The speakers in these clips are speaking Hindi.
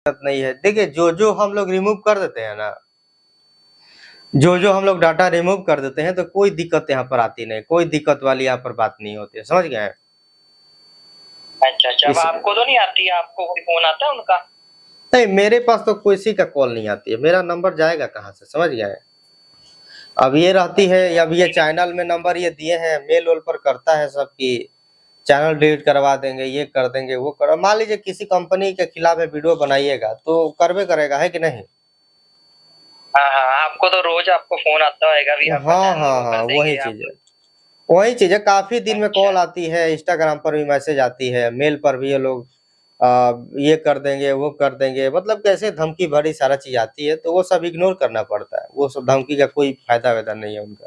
दिक्कत नहीं है। देखिए जो हम लोग रिमूव कर देते हैं ना, जो हम लोग डाटा रिमूव कर देते हैं तो कोई दिक्कत यहाँ पर आती नहीं, कोई दिक्कत वाली यहाँ पर बात नहीं होती है, समझ गए? अच्छा, अब आपको तो नहीं आती है? आपको कोई फोन आता है उनका? नहीं, मेरे पास तो किसी का कॉल नहीं आती है, मेरा नंबर जाएगा कहाँ से, समझ गए? अब ये रहती है, अब ये चैनल में नंबर ये दिए हैं, मेल वेल पर करता है सबकी, चैनल डिलीट करवा देंगे, ये कर देंगे, वो कर, मान लीजिए किसी कंपनी के खिलाफ में वीडियो बनाइएगा तो करबे करेगा, है कि नहीं? हाँ, आपको तो रोज आपको फोन आता होगा भी। हाँ, वही चीज है। काफी दिन में कॉल आती है, इंस्टाग्राम पर भी मैसेज आती है, मेल पर भी ये लोग ये कर देंगे, वो कर देंगे, मतलब कैसे धमकी भरी सारा चीज आती है, तो वो सब इग्नोर करना पड़ता है, वो सब धमकी का कोई फायदा वैदा नहीं है उनका।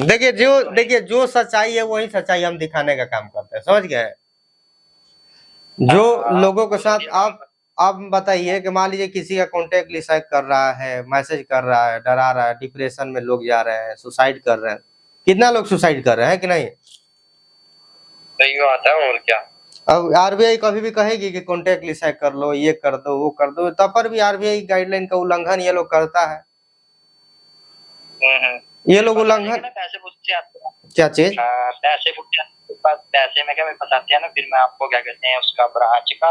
देखिए जो सच्चाई है वही सच्चाई हम दिखाने का काम करते हैं, समझ गए? जो लोगों के साथ आप बताइए कि मान लीजिए किसी का कॉन्टेक्ट लिस्ट कर रहा है, मैसेज कर रहा है, डरा रहा है, डिप्रेशन में लोग जा रहे हैं, सुसाइड कर रहे हैं, कितना लोग सुसाइड कर रहे हैं कि नहीं? सही बात है, और क्या। अब आरबीआई कभी भी कहेगी कि कॉन्टेक्ट लिस्ट कर लो, ये कर दो, वो कर दो, तब पर भी आरबीआई गाइडलाइन का उल्लंघन ये लोग करता है। ये लोग उल्लंघन पैसे पूछते हैं, क्या चीज? पैसे पूछते हैं, पैसे में क्या बताते हैं ना, फिर मैं आपको क्या कहते हैं उसका ब्रांच का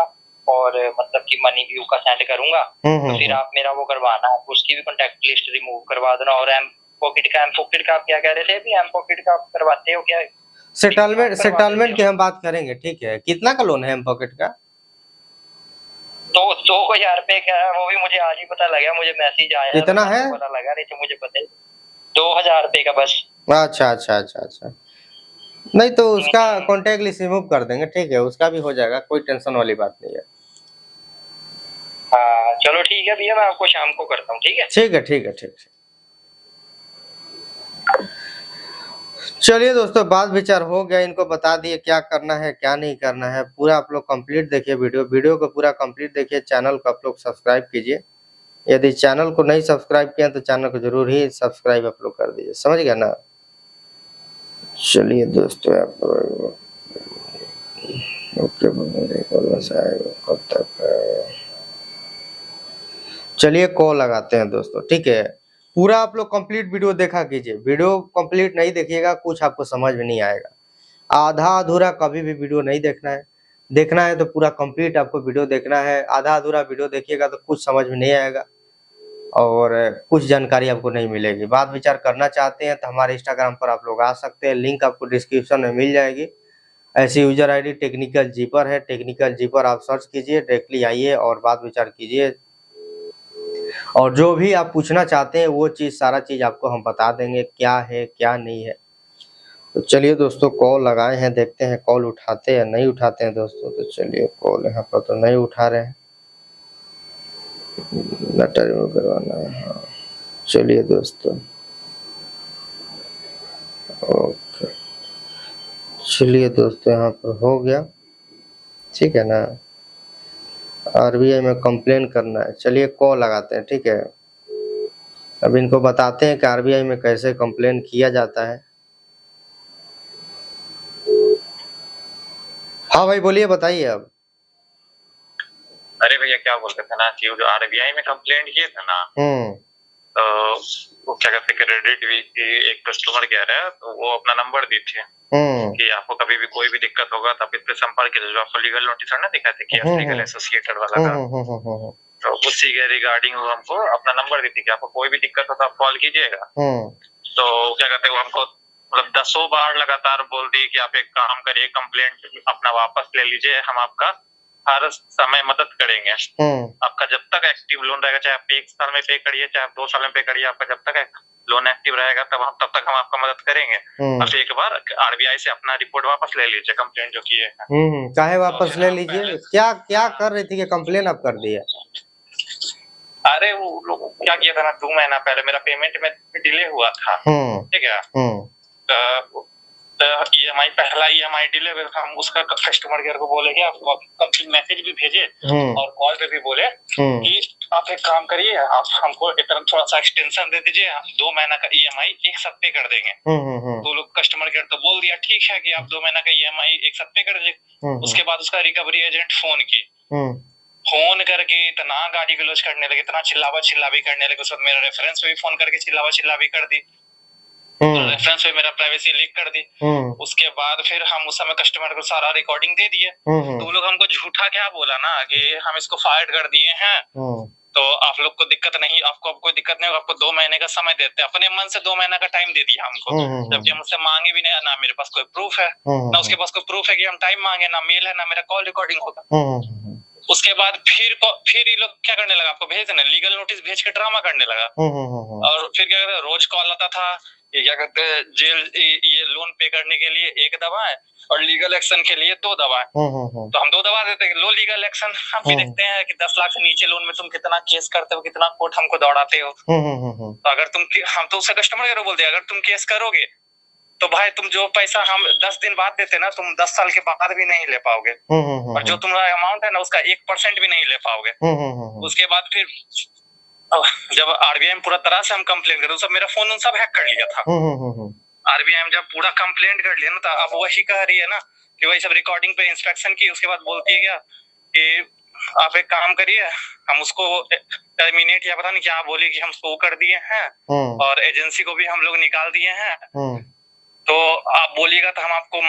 और मतलब कि मनी व्यू का सेंड करूंगा, तो फिर आप मेरा वो करवाना, उसकी भी कॉन्टेक्ट लिस्ट रिमूव करवा देना। और एम पॉकेट का आप क्या कह रहे थे अभी? एम पॉकेट का आप करवाते हो क्या? सेटलमेंट की हम बात करेंगे, ठीक है? कितना का लोन है एम पॉकेट का? तो 2,000 रुपए का है, वो भी मुझे आज ही पता लगा, मुझे मैसेज आया। कितना है? पता लगा, नहीं तो मुझे पता है 2,000 रुपए का बस। अच्छा। नहीं तो उसका कॉन्टेक्ट लिस्ट रिमूव कर देंगे, ठीक है? उसका भी हो जाएगा, कोई टेंशन वाली बात नहीं है। हाँ चलो ठीक है भैया, मैं आपको शाम को करता हूँ, ठीक है? ठीक है। चलिए दोस्तों, बात विचार हो गया, इनको बता दिए क्या करना है क्या नहीं करना है। पूरा आप लोग कंप्लीट देखिए, वीडियो को पूरा कंप्लीट देखिए, चैनल को आप लोग सब्सक्राइब कीजिए। यदि चैनल को नहीं सब्सक्राइब किया तो चैनल को जरूर ही सब्सक्राइब आप लोग कर दीजिए, समझ गया ना? चलिए दोस्तों, आप ओके कब तक? चलिए कॉल लगाते हैं दोस्तों, ठीक है? पूरा आप लोग कंप्लीट वीडियो देखा कीजिए, वीडियो कंप्लीट नहीं देखिएगा कुछ आपको समझ में नहीं आएगा। आधा अधूरा कभी भी वीडियो नहीं देखना है तो पूरा कंप्लीट आपको वीडियो देखना है। आधा अधूरा वीडियो देखिएगा तो कुछ समझ में नहीं आएगा और कुछ जानकारी आपको नहीं मिलेगी। बात विचार करना चाहते हैं तो हमारे इंस्टाग्राम पर आप लोग आ सकते हैं, लिंक आपको डिस्क्रिप्शन में मिल जाएगी। ऐसी यूजर आईडी टेक्निकल जीपर है, टेक्निकल जीपर आप सर्च कीजिए, डायरेक्टली आइए और बात विचार कीजिए, और जो भी आप पूछना चाहते हैं वो चीज़ सारा चीज़ आपको हम बता देंगे क्या है क्या नहीं है। तो चलिए दोस्तों, कॉल लगाए हैं, देखते हैं कॉल उठाते हैं नहीं उठाते हैं दोस्तों। तो चलिए, कॉल यहाँ पर तो नहीं उठा रहे हैं, डाटा रिमूव करवाना है। हाँ चलिए दोस्तों, ओके। चलिए दोस्तों, यहाँ पर हो गया, ठीक है ना? आरबीआई में कंप्लेन करना है, चलिए कॉल लगाते हैं, ठीक है? अब इनको बताते हैं कि आरबीआई में कैसे कंप्लेन किया जाता है। हाँ भाई बोलिए, बताइए अब। अरे भैया क्या बोलते थे ना कि जो आरबीआई में कंप्लेंट किए थे ना, तो वो क्या कहते हैं, क्रेडिट की एक कस्टमर कह रहा है, तो वो अपना नंबर दी थी कि आपको कभी भी कोई भी दिक्कत होगा तो आप इस पे संपर्क कीजिए। जो आपको लीगल नोटिस है ना दिखाए थे कि लीगल एसोसिएटेड वाला का, तो उसी के रिगार्डिंग वो हमको अपना नंबर दी थी कि आपको कोई भी दिक्कत हो तो आप कॉल कीजिएगा। तो क्या कहते हैं, वो हमको मतलब 10 बार लगातार बोल दी कि आप एक काम करिए, कंप्लेंट अपना वापस ले लीजिए, हम आपका हर समय मदद करेंगे। आपका जब तक एक्टिव लोन रहेगा, चाहे आप 1 साल में पे करिए, चाहे आप 2 साल में पे करिए, आपका जब तक लोन एक्टिव रहेगा तब तक हम आपका मदद करेंगे। बस एक बार आरबीआई से अपना रिपोर्ट वापस ले लीजिए, कंप्लेंट जो की है। चाहे वापस ले लीजिए। क्या कर रही थी कि कंप्लेन आप कर दिए? अरे वो लोग क्या किया था ना, 2 महीना पहले मेरा पेमेंट में डिले हुआ था, ठीक है? ईएमआई पहला ईएमआई डिले हुआ था, हम उसका कस्टमर केयर को बोले कि आपको कंपनी मैसेज भी भेजे और कॉल पे भी बोले कि आप एक काम करिए, आप हमको इतना थोड़ा सा एक्सटेंशन दे दीजिए, 2 महीना का EMI एक साथ पे कर देंगे। तो लोग कस्टमर केयर तो बोल दिया ठीक है कि आप 2 महीना का EMI एक साथ पे कर दीजिए। उसके बाद उसका रिकवरी एजेंट फोन की, फोन करके इतना गाली गलौज करने लगे, इतना चिल्लावी करने लगे। उसके बाद मेरा रेफरेंस पे भी फोन करके चिल्लावी कर दी, रेफरेंस पे मेरा प्राइवेसी लीक कर दी। उसके बाद फिर हम उस समय कस्टमर को सारा रिकॉर्डिंग दे दिए। तो वो लोग हमको झूठा क्या बोला ना कि हम इसको फायर कर दिए हैं, तो आप लोग को दिक्कत नहीं, आपको अब कोई दिक्कत नहीं होगा, आपको 2 महीने का समय देते हैं। अपने मन से 2 महीना का टाइम दे दिया हमको, जबकि हम उससे मांगे भी नहीं, ना मेरे पास कोई प्रूफ है, ना उसके पास कोई प्रूफ है कि हम टाइम मांगे, ना मेल है, ना मेरा कॉल रिकॉर्डिंग होगा। उसके बाद फिर ये लोग क्या करने लगा, आपको भेज देना, लीगल नोटिस भेज के ड्रामा करने लगा। और फिर क्या कहते हैं, रोज कॉल आता था, ये क्या कहते हैं, जेल, ये लोन पे करने के लिए 1 दवा है और लीगल एक्शन के लिए 2 दवा है। तो हम 2 दवा देते हैं, लो लीगल एक्शन। हम भी देखते हैं कि 10 लाख से नीचे लोन में तुम कितना केस करते हो, कितना कोर्ट हमको दौड़ाते हो। तो अगर हम तो उससे कस्टमर केयर बोलते हैं, अगर तुम केस करोगे तो भाई तुम जो पैसा हम 10 दिन बाद देते ना, तुम 10 साल के बाद भी नहीं ले पाओगे। और जो तुम्हारा अमाउंट है ना, उसका 1% भी नहीं ले पाओगे। उसके बाद फिर जब RBI में पूरा तरह से हम कंप्लेन कर, सब मेरा फोन सब हैक कर लिया था। RBI में जब पूरा कंप्लेंट कर लिया ना, तो अब वही कह रही है ना कि वही सब रिकॉर्डिंग पे इंस्ट्रक्शन की। उसके बाद बोलती है क्या कि आप एक काम करिए, हम उसको टर्मिनेट या पता नहीं क्या बोली कि हम उसको कर दिए हैं और एजेंसी को भी हम लोग निकाल दिए हैं। तो आप बोलिएगा तो हम आपको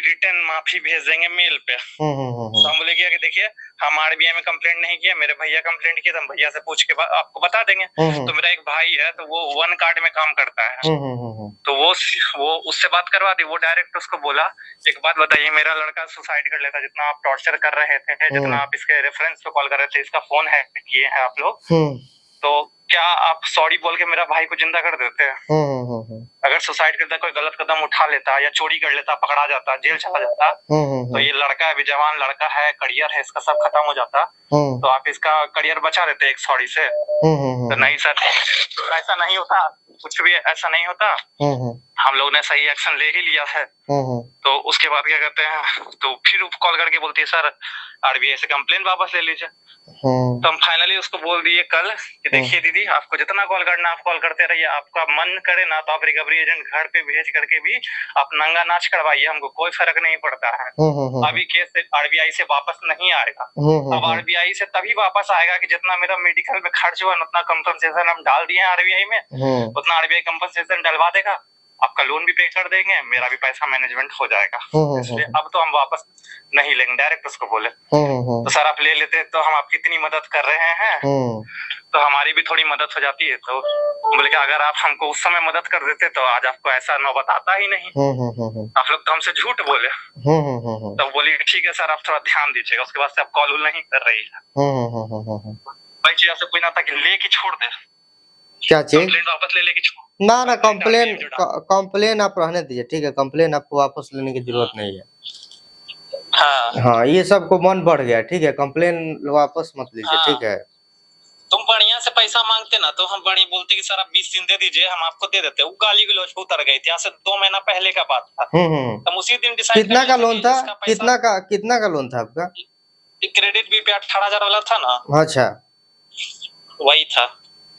रिटर्न माफी भेज देंगे मेल पे। तो हम बोले कि देखिए, हम RBI में कंप्लेंट नहीं किया, मेरे भैया कंप्लेंट किया, तो हम भैया से पूछ के आपको बता देंगे। तो मेरा एक भाई है, तो वो 1 कार्ड में काम करता है, तो वो उससे बात करवा दी। वो डायरेक्ट उसको बोला, एक बात बताइए, मेरा लड़का सुसाइड कर लेता, जितना आप टॉर्चर कर रहे थे, जितना आप इसके रेफरेंस पे कॉल कर रहे थे, इसका फोन हैक किए हैं आप लोग, तो क्या आप सॉरी बोल के मेरा भाई को जिंदा कर देते हैं? अगर सुसाइड करता, कोई गलत कदम उठा लेता या चोरी कर लेता, पकड़ा जाता, जेल चला जाता, तो ये लड़का अभी जवान लड़का है, करियर है इसका, सब खत्म हो जाता। तो आप इसका करियर बचा देते एक सॉरी से। तो नहीं सर, ऐसा नहीं होता, कुछ भी ऐसा नहीं होता। हम लोग ने सही एक्शन ले ही लिया है। तो उसके बाद क्या कहते हैं, तो फिर कॉल करके बोलती है सर RBI से कंप्लेन वापस ले लीजिए। तो हम फाइनली उसको बोल दिए कल कि देखिए दीदी, आपको जितना कॉल करना आप कॉल करते रहिए, आपका मन करे ना तो आप रिकवरी एजेंट घर पे भेज करके भी आप नंगा नाच करवाइए, हमको कोई फर्क नहीं पड़ता है। अभी केस RBI से वापस नहीं आएगा। अब RBI से तभी वापस आएगा कि जितना मेरा मेडिकल में खर्च हुआ उतना कंपनसेशन हम डाल दिए RBI में, उतना RBI कंपनसेशन डलवा देगा, आपका लोन भी पे कर देंगे, मेरा भी पैसा मैनेजमेंट हो जाएगा। इसलिए अब तो हम वापस नहीं लेंगे, डायरेक्ट उसको बोले। तो सर आप ले लेते तो हम आपकी इतनी मदद कर रहे हैं, तो हमारी भी थोड़ी मदद हो जाती है। तो बोले कि अगर आप हमको उस समय मदद कर देते तो आज आपको ऐसा नौबत आता ही नहीं। आप लोग तो हमसे झूठ बोले। तब बोली ठीक है सर, आप थोड़ा ध्यान दीजिएगा, उसके बाद से आप कॉल नहीं कर रही है। भाई जी आपसे कोई ना था कि लेके छोड़ दे, क्या चीज कंप्लेंट वापस ले लेके छोड़, ना कंप्लेन आप रहने दीजिए, ठीक है, कंप्लेन आपको वापस लेने की जरूरत नहीं है। हाँ ये सबको मन बढ़ गया, ठीक है, कंप्लेन वापस मत लीजिए, ठीक है। तुम बढ़िया से पैसा मांगते ना, तो हम बढ़िया बोलते कि सर आप 20 दिन दे दीजिए, हम आपको दे देते। वो गाली गलौज पे उतर गई थी, यहाँ से 2 महीना पहले का बात था। हम उसी दिन डिसाइड कितना का लोन था, कितना का लोन था आपका? क्रेडिट भी पे 18,000 वाला था ना। अच्छा वही था।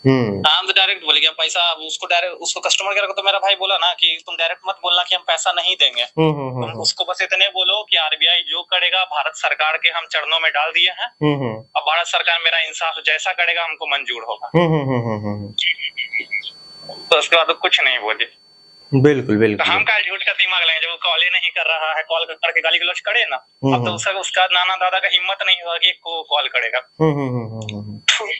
हम तो डायरेक्ट बोले कि हम पैसा उसको कस्टमर केयर को, तो मेरा भाई बोला ना कि तुम डायरेक्ट मत बोलना कि हम पैसा नहीं देंगे। तुम उसको बस इतने बोलो कि RBI जो करेगा भारत सरकार के हम चरणों में डाल दिए हैं। अब भारत सरकार मेरा इंसाफ जैसा करेगा हमको मंजूर होगा। तो उसके बाद तो कुछ नहीं बोली। बिल्कुल बिल्कुल। तो हम क्या झूठ का दिमाग लगाए, जब वो कॉल ही नहीं कर रहा है, कॉल करके गाली गलौज करे ना, अब तो उसका नाना दादा का हिम्मत नहीं होगा कि कॉल करेगा।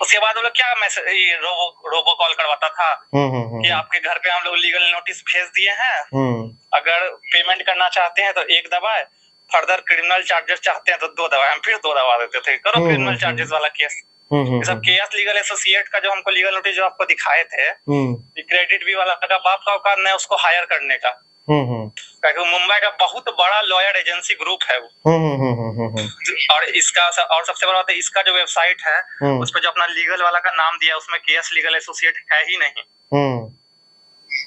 उसके बाद वो लोग क्या मैसेज रोबो कॉल करवाता था कि आपके घर पे हम लोग लीगल नोटिस भेज दिए हैं, अगर पेमेंट करना चाहते हैं तो 1 दबाए, फर्दर क्रिमिनल चार्जेस चाहते हैं तो 2 दबाए। हम फिर 2 दबा देते थे, करो क्रिमिनल चार्जेस वाला केस। सब KS लीगल एसोसिएट का जो हमको लीगल नोटिस जो आपको दिखाए थे, क्रेडिट भी वाला का बाप का औकात नहीं उसको हायर करने का, क्योंकि मुंबई का बहुत बड़ा लॉयर एजेंसी ग्रुप है वो। और इसका और सबसे बड़ा बात है, इसका जो वेबसाइट है उस पर जो अपना लीगल वाला का नाम दिया उसमें KS लीगल एसोसिएट है ही नहीं।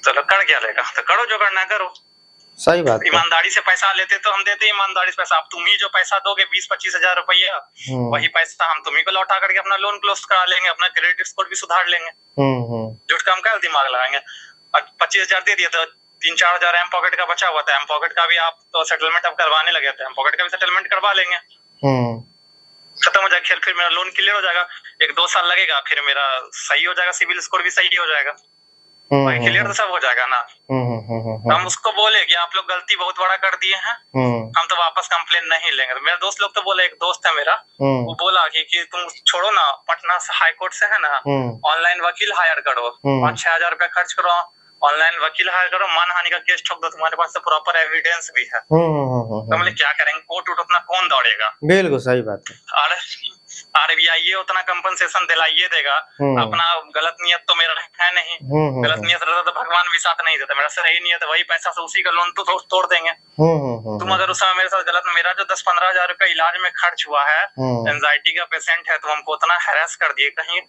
चलो कर क्या लेगा, तो करो जो करना करो। सही बात है। ईमानदारी से पैसा लेते तो हम देते ईमानदारी से पैसा। अब तुम ही जो पैसा दोगे 20-25 हजार रुपया, वही पैसा हम तुम्ही को लौटा करके अपना लोन क्लोज करा लेंगे, अपना क्रेडिट स्कोर भी सुधार लेंगे। झूठ का हम क्या दिमाग लगाएंगे। 25 हजार दे दिए तो 3-4 हजार एम पॉकेट का बचा हुआ था, एम पॉकेट का भी आप तो सेटलमेंट अब करवाने लगे थे, एम पॉकेट का भी सेटलमेंट करवा लेंगे, खत्म हो जाएगा खेल। फिर मेरा लोन क्लियर हो जाएगा, 1-2 साल लगेगा, फिर मेरा सही हो जाएगा, सिविल स्कोर भी सही हो जाएगा, भाई क्लियर तो सब हो जाएगा ना। तो हम उसको बोले कि आप लोग गलती बहुत बड़ा कर दिए हैं, हम तो वापस कंप्लेन नहीं लेंगे। तो मेरा दोस्त लोग तो बोले, एक दोस्त है मेरा, वो बोला कि तुम छोड़ो ना, पटना से हाई कोर्ट से है ना, ऑनलाइन वकील हायर करो, 5-6 हजार रुपया खर्च करो, ऑनलाइन वकील हायर करो, मानहानि का केस ठोक दो, तुम्हारे पास तो प्रॉपर एविडेंस भी है। तो हमने क्या करेंगे, कोर्ट उतना कौन दौड़ेगा। बिल्कुल सही बात है। आरबीआई ये उतना कंपनसेशन दिलाइए देगा, अपना गलत नियत तो मेरा है नहीं, गलत नियत रहता तो भगवान भी साथ नहीं देता, मेरा सही नियत है, वही पैसा से उसी का लोन तो तोड़ देंगे। तुम अगर उस समय मेरे साथ गलत, मेरा जो 10-15 हजार रुपया इलाज में खर्च हुआ है, एंजाइटी का पेशेंट है, तो हमको उतना हैरेस कर दिए, कहीं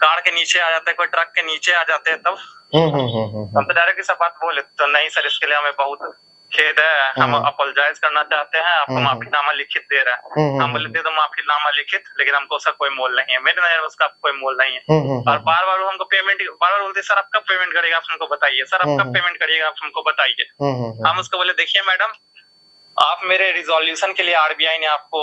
कार के नीचे आ जाते, कोई ट्रक के नीचे आ जाते, तब हम तो डायरेक्ट सब बात बोले तो नहीं सर, इसके लिए हमें बहुत खेद है, हम अपोलोजाइज करना चाहते हैं, आपको माफीनामा लिखित दे रहे हैं। हम बोले दे दो माफीनामा लिखित, लेकिन हमको उसका कोई मोल नहीं है, मेरे नजर में उसका कोई मोल नहीं है। और बार बार हमको पेमेंट, बार बार बोलते सर आप कब पेमेंट करिएगा, आप हमको बताइए, सर आप कब पेमेंट करिएगा, आप हमको बताइए। हम उसको बोले देखिए मैडम, आप मेरे रिजोल्यूशन के लिए आरबीआई ने आपको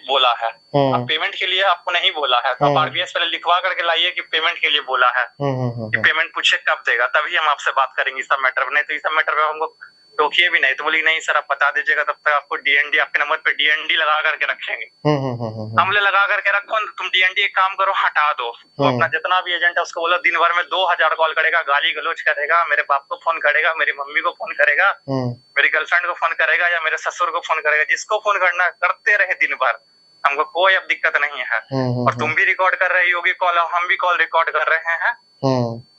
बोला है, अब पेमेंट के लिए आपको नहीं बोला है, तो आप आरबीआई से पहले लिखवा करके लाइए कि पेमेंट के लिए बोला है, कि पेमेंट पूछे कब देगा, तभी हम आपसे बात करेंगे इस सब मैटर में, नहीं तो इस सब मैटर में हमको टोकिए भी नहीं। तो बोली नहीं सर आप बता दीजिएगा, तब तक आपको डीएनडी, आपके नंबर पे डीएनडी लगा करके रखेंगे। हमले लगा करके रखो, तुम डीएनडी एक काम करो हटा दो, तो अपना जितना भी एजेंट है उसको बोलो दिन भर में 2000 कॉल करेगा, गाली गलौज करेगा, मेरे बाप को फोन करेगा, मेरी मम्मी को फोन करेगा, मेरी गर्लफ्रेंड को फोन करेगा, या मेरे ससुर को फोन करेगा, जिसको फोन करना करते रहे दिन भर, हमको कोई अब दिक्कत नहीं है। और तुम भी रिकॉर्ड कर रही होगी कॉल, हम भी कॉल रिकॉर्ड कर रहे हैं,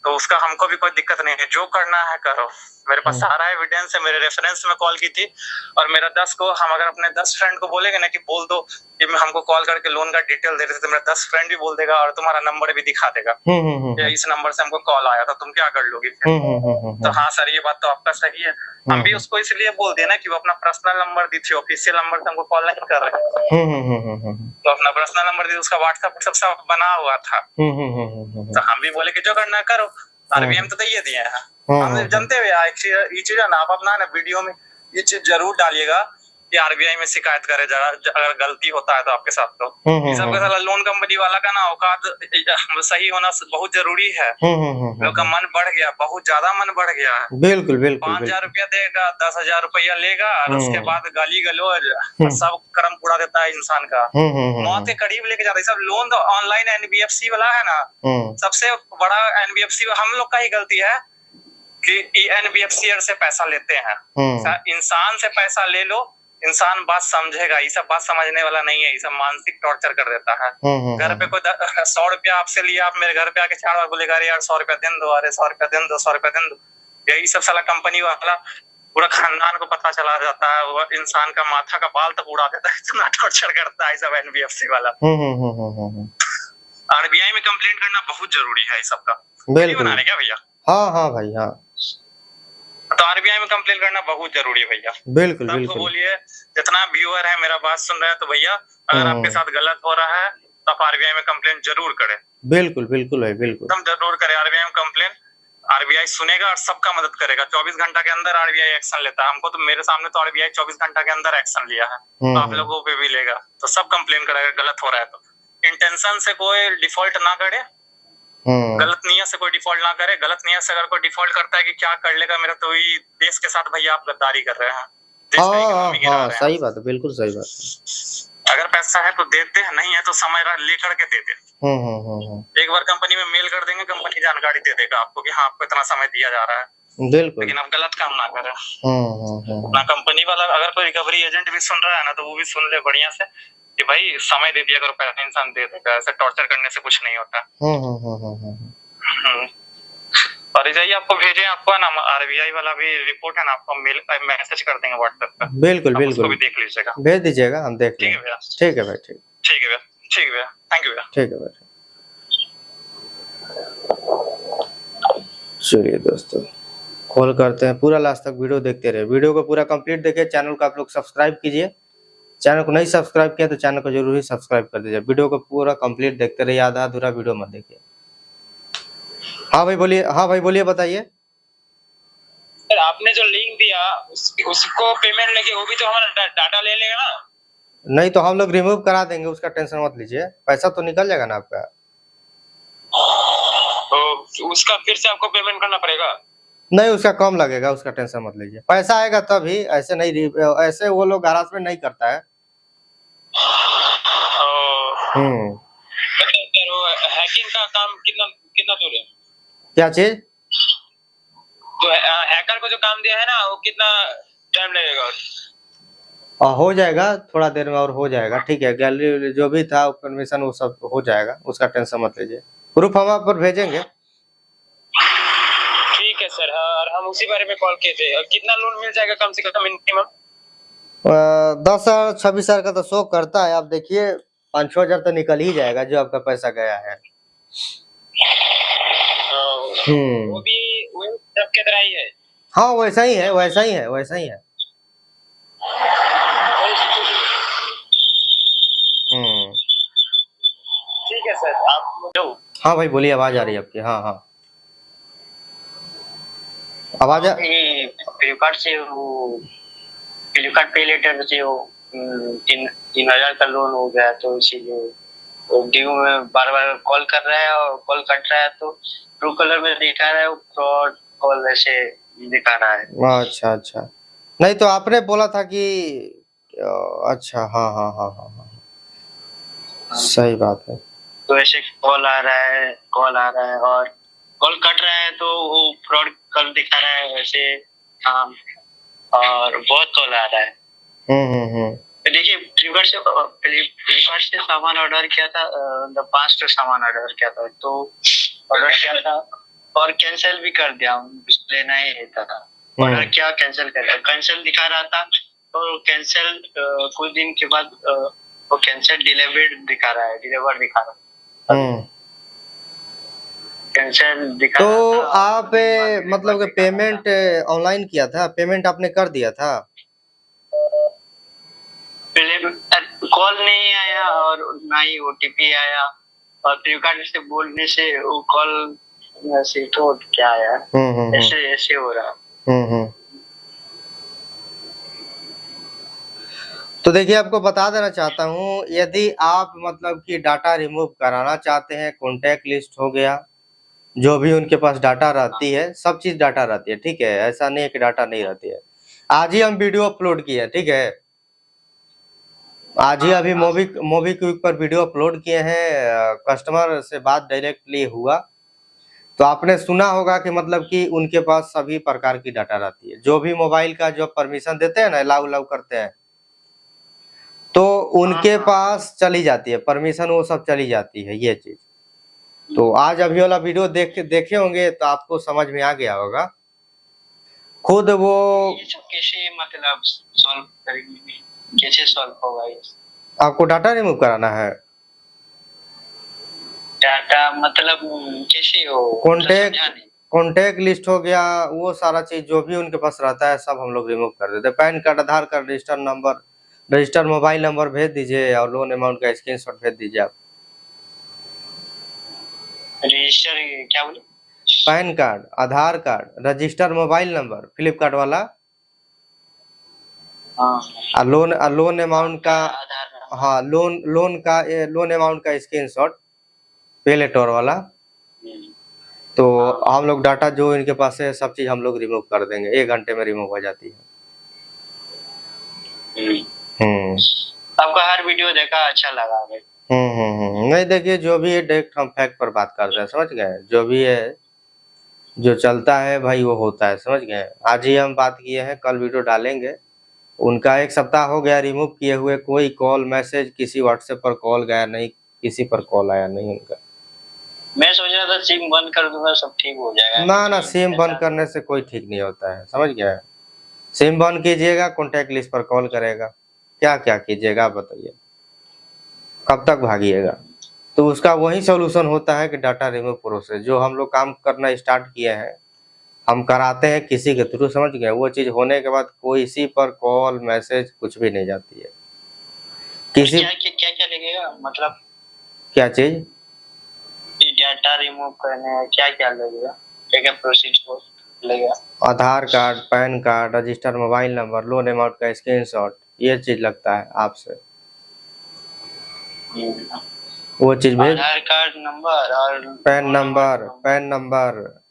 तो उसका हमको भी कोई दिक्कत नहीं है, जो करना है करो, मेरे पास सारा एविडेंस है, मेरे रेफरेंस में कॉल की थी। और मेरा 10 को हम अगर अपने 10 फ्रेंड को बोलेंगे ना कि बोल दो कि हमको कॉल करके लोन का डिटेल दे रहे थे, तो मेरा 10 फ्रेंड भी बोल देगा और तुम्हारा नंबर भी दिखा देगा, इस नंबर से हमको कॉल आया था, तुम क्या कर लोगी फिर। तो हाँ सर ये बात तो आपका सही है, हम भी उसको इसलिए बोल दिए ना कि वो अपना पर्सनल नंबर दी थी, ऑफिशियल नंबर से हमको कॉल नहीं कर रहे, तो अपना पर्सनल नंबर दी, उसका व्हाट्सएप सब बना हुआ था। तो हम भी बोले कि जो करना करो, आरबीआई में तो ये दिए हैं, हम जानते हुए ये चीज है ना, आप अपना ना वीडियो में ये चीज जरूर डालिएगा कि आरबीआई में शिकायत करे जरा, अगर गलती होता है तो आपके साथ, तो ये सब का लोन कंपनी वाला का ना औकात सही होना बहुत जरूरी है। लोग का मन बढ़ गया, बहुत ज्यादा मन बढ़ गया है। बिल्कुल बिल्कुल 5,000 रुपया देगा, 10,000 रुपया लेगा, और उसके बाद गाली गलौज सब कर्म उड़ा देता है इंसान का, मौत के करीब लेके जाता है। सब लोन तो ऑनलाइन एनबीएफसी वाला है ना, सबसे बड़ा एनबीएफसी हम लोग का ही गलती है कि एनबीएफसी से पैसा लेते हैं। इंसान से पैसा ले लो, इंसान बात समझेगा, ये सब बात समझने वाला नहीं है, ये सब मानसिक टॉर्चर कर देता है। घर पे कोई 100 रुपया आपसे लिया, आप मेरे घर पे आके 4 बार बोलेगा अरे यार 100 रुपया दे दो, अरे 100 रुपया दे दो, 100 रुपया दे दो, यही सब साला कंपनी वाला पूरा खानदान को पता चला जाता है, वो इंसान का माथा का बाल तक उड़ा देता है, इतना टॉर्चर करता है सब एनबीएफसी वाला। आरबीआई में कंप्लेंट करना बहुत जरूरी है, इस सब का बनाने क्या भैया। हाँ भाई हाँ, तो आरबीआई में कंप्लेन करना बहुत जरूरी है भैया। बिल्कुल बिल्कुल बोलिए, जितना व्यूअर है मेरा बात सुन रहा है, तो भैया अगर आपके साथ गलत हो रहा है तो आप आरबीआई में कंप्लेन जरूर करें। बिल्कुल बिल्कुल है, बिल्कुल एकदम जरूर करें आरबीआई में कंप्लेन, आरबीआई सुनेगा और सबका मदद करेगा। 24 घंटा के अंदर आरबीआई एक्शन लेता है, हमको तो मेरे सामने तो आरबीआई 24 घंटा के अंदर एक्शन लिया है, तो आप लोगों पे भी लेगा, तो सब कंप्लेन करेगा गलत हो रहा है तो। इंटेंशन से कोई डिफॉल्ट ना करे, गलत नियत से कोई डिफॉल्ट ना करे, गलत नियत से अगर कोई डिफॉल्ट करता है कि क्या कर लेगा मेरा, तो ये देश के साथ भैया आप गद्दारी कर रहे हैं, सही बात है, बिल्कुल सही बात है। अगर पैसा है तो देते हैं, नहीं है तो समय लेकर के दे दे। एक बार कंपनी में मेल कर देंगे, कंपनी जानकारी दे देगा आपको कि हाँ आपको इतना समय दिया जा रहा है, बिल्कुल, लेकिन आप गलत काम ना करें। ना कंपनी वाला, अगर कोई रिकवरी एजेंट भी सुन रहा है ना, तो वो भी सुन ले बढ़िया से कि भाई समय दे दिया करो, पैसा इंसान दे देगा, ऐसे टॉर्चर करने से कुछ नहीं होता। और इसे आपको भेजे, आपको ना आरबीआई वाला भी रिपोर्ट है ना, आपको मेल मैसेज कर देंगे व्हाट्सएप पे। बिल्कुल बिल्कुल, उसको भी देख लीजिएगा, भेज दीजिएगा, हम देख लेंगे। ठीक है भैया, ठीक है भाई, ठीक है भैया, ठीक है भैया, थैंक यू भैया, ठीक है भाई। चलिए दोस्तों, कॉल करते हैं। पूरा लास्ट तक वीडियो देखते रहे, वीडियो को पूरा कंप्लीट देखिए। चैनल को आप लोग सब्सक्राइब कीजिए, चैनल को नहीं सब्सक्राइब किया तो चैनल को जरूर ही सब्सक्राइब कर दीजिए। वीडियो को पूरा कंप्लीट देखते रहिए, आधा अधूरा वीडियो मत देखिए। हाँ भाई बोलिए, हाँ भाई बोलिए, बताइए। सर आपने जो लिंक दिया उसको पेमेंट लेके वो भी तो हमारा डाटा ले लेगा ना? नहीं तो हम लोग रिमूव करा देंगे, उसका टेंशन मत लीजिए, पैसा तो निकल जाएगा ना आपका। तो उसका फिर से आपको पेमेंट करना पड़ेगा? नहीं, उसका कम लगेगा, उसका टेंशन मत लीजिए, पैसा आएगा तभी। ऐसे नहीं, ऐसे वो लोग हरासमेंट नहीं करता है। सर वो हैकिंग का काम कितना कितना दूर है? क्या चीज? तो हैकर को जो काम दिया है ना वो कितना टाइम लगेगा? हो जाएगा, थोड़ा देर में और हो जाएगा। ठीक है, गैलरी जो भी था परमिशन वो सब हो जाएगा, उसका टेंशन मत लीजिए। प्रूफ हम आप पर भेजेंगे। ठीक है सर। और हम उसी बारे में कॉल किए थे। कितना लोन मिल जाएगा कम से कम मिनिमम? 10,000 26,000 का तो शो करता है। आप देखिए 5-6 हजार तो निकल ही जाएगा जो आपका पैसा गया है। वो भी सबके तरह ही है? हाँ वैसा ही है, वैसा ही है, वैसा ही है। ठीक है सर। आप हाँ भाई बोलिए, आवाज आ रही है आपकी। हाँ हाँ आवाज फ्लिपकार्ट से वो फ्लिपकार्ट पे लेटर से वो 3,000 का लोन हो गया, तो इसीलिए ड्यू में बार बार कॉल कर रहा है और कॉल कट रहा है, तो ट्रू कलर में दिखा रहा है वो फ्रॉड कॉल ऐसे दिखा रहा है। अच्छा अच्छा, नहीं तो आपने बोला था कि अच्छा हाँ हाँ हाँ हाँ हाँ सही बात है। तो ऐसे कॉल आ रहा है और कॉल कट रहा है तो वो फ्रॉड कॉल दिखा रहा है ऐसे। हाँ, और बहुत कॉल आ रहा है। तो देखिए फ्लिपकार्ट से सामान ऑर्डर किया था, 5 सामान ऑर्डर किया था, तो ऑर्डर किया था और कैंसिल भी कर दिया, लेना ही नहीं था। ऑर्डर क्या कैंसिल कर दिया, कैंसिल दिखा रहा था, तो कैंसिल कुछ दिन के बाद वो कैंसिल डिलीवर्ड दिखा रहा है, डिलीवर दिखा रहा है, कैंसिल दिखा तो रहा था। आप मतलब कि पेमेंट ऑनलाइन किया था, पेमेंट आपने कर दिया था? कॉल नहीं आया और ना ही ओटीपी आया, और फ्लिपकार्ट से बोलने से वो कॉल से तो क्या आया, ऐसे ऐसे हो रहा। तो देखिए आपको बता देना चाहता हूँ, यदि आप मतलब कि डाटा रिमूव कराना चाहते हैं, कॉन्टैक्ट लिस्ट हो गया, जो भी उनके पास डाटा रहती है, सब चीज डाटा रहती है। ठीक है, ऐसा नहीं है कि डाटा नहीं रहती है। आज ही हम वीडियो अपलोड किए, ठीक है, आज ही अभी मोबीक्विक पर वीडियो अपलोड किए हैं। कस्टमर से बात डायरेक्टली हुआ, तो आपने सुना होगा कि मतलब कि उनके पास सभी प्रकार की डाटा रहती है। जो भी मोबाइल का जो परमिशन देते हैं ना, अलाउ करते हैं, तो उनके पास चली जाती है परमिशन, वो सब चली जाती है ये चीज। तो आज अभी वाला वीडियो देखे होंगे तो आपको समझ में आ गया होगा। खुद वो कैसे मतलब सॉल्व करेंगे, कैसे सॉल्व होगा? आपको डाटा रिमूव कराना है, डाटा मतलब कैसे हो? कॉन्टैक्ट लिस्ट हो गया, वो सारा चीज जो भी उनके पास रहता है सब हम लोग रिमूव कर देते हैं। Pan card, Aadhaar card, register number, register mobile number भेज दीजिए और लोन अमाउंट का स्क्रीनशॉट भेज दीजिए आप। रजिस्टर क्या बोले? Pan card, Aadhaar card, register mobile number Flipkart वाला, लोन अमाउंट का, हाँ लोन अमाउंट का स्क्रीनशॉट पे लेटर वाला। तो हम लोग डाटा जो इनके पास है सब चीज हम लोग रिमूव कर देंगे, 1 घंटे में रिमूव हो जाती है। आपका हर वीडियो देखा, अच्छा लगा। नहीं देखिए, जो भी है डायरेक्ट हम फैक्ट पर बात करते हैं, समझ गए? जो भी है, जो चलता है भाई वो होता है, समझ गए? आज ही हम बात किए हैं, कल वीडियो डालेंगे। उनका 1 सप्ताह हो गया रिमूव किए हुए, कोई कॉल मैसेज किसी व्हाट्सएप पर कॉल गया नहीं, किसी पर कॉल आया नहीं उनका। मैं सोच रहा था सिम बंद कर दूंगा सब ठीक हो जाएगा। ना सिम बंद करने से कोई ठीक नहीं होता है, समझ गए? सिम बंद कीजिएगा, कॉन्टैक्ट लिस्ट पर कॉल करेगा, क्या क्या कीजिएगा बताइए, कब तक भागिएगा? तो उसका वही सोल्यूशन होता है कि डाटा रिमूव प्रोसेस, जो हम लोग काम करना स्टार्ट किए हैं, हम कराते हैं किसी के थ्रू, समझ गए। वो चीज होने के बाद कोई इसी पर कॉल मैसेज कुछ भी नहीं जाती है किसी। क्या क्या लगेगा, मतलब क्या चीज? डाटा रिमूव करने क्या क्या लगेगा, क्या क्या प्रोसीजर लगेगा? Aadhaar card, pan card, register mobile number, loan amount का स्क्रीनशॉट, ये चीज लगता है आपसे। वो चीज भेज, आधार कार्ड नंबर और पैन नंबर,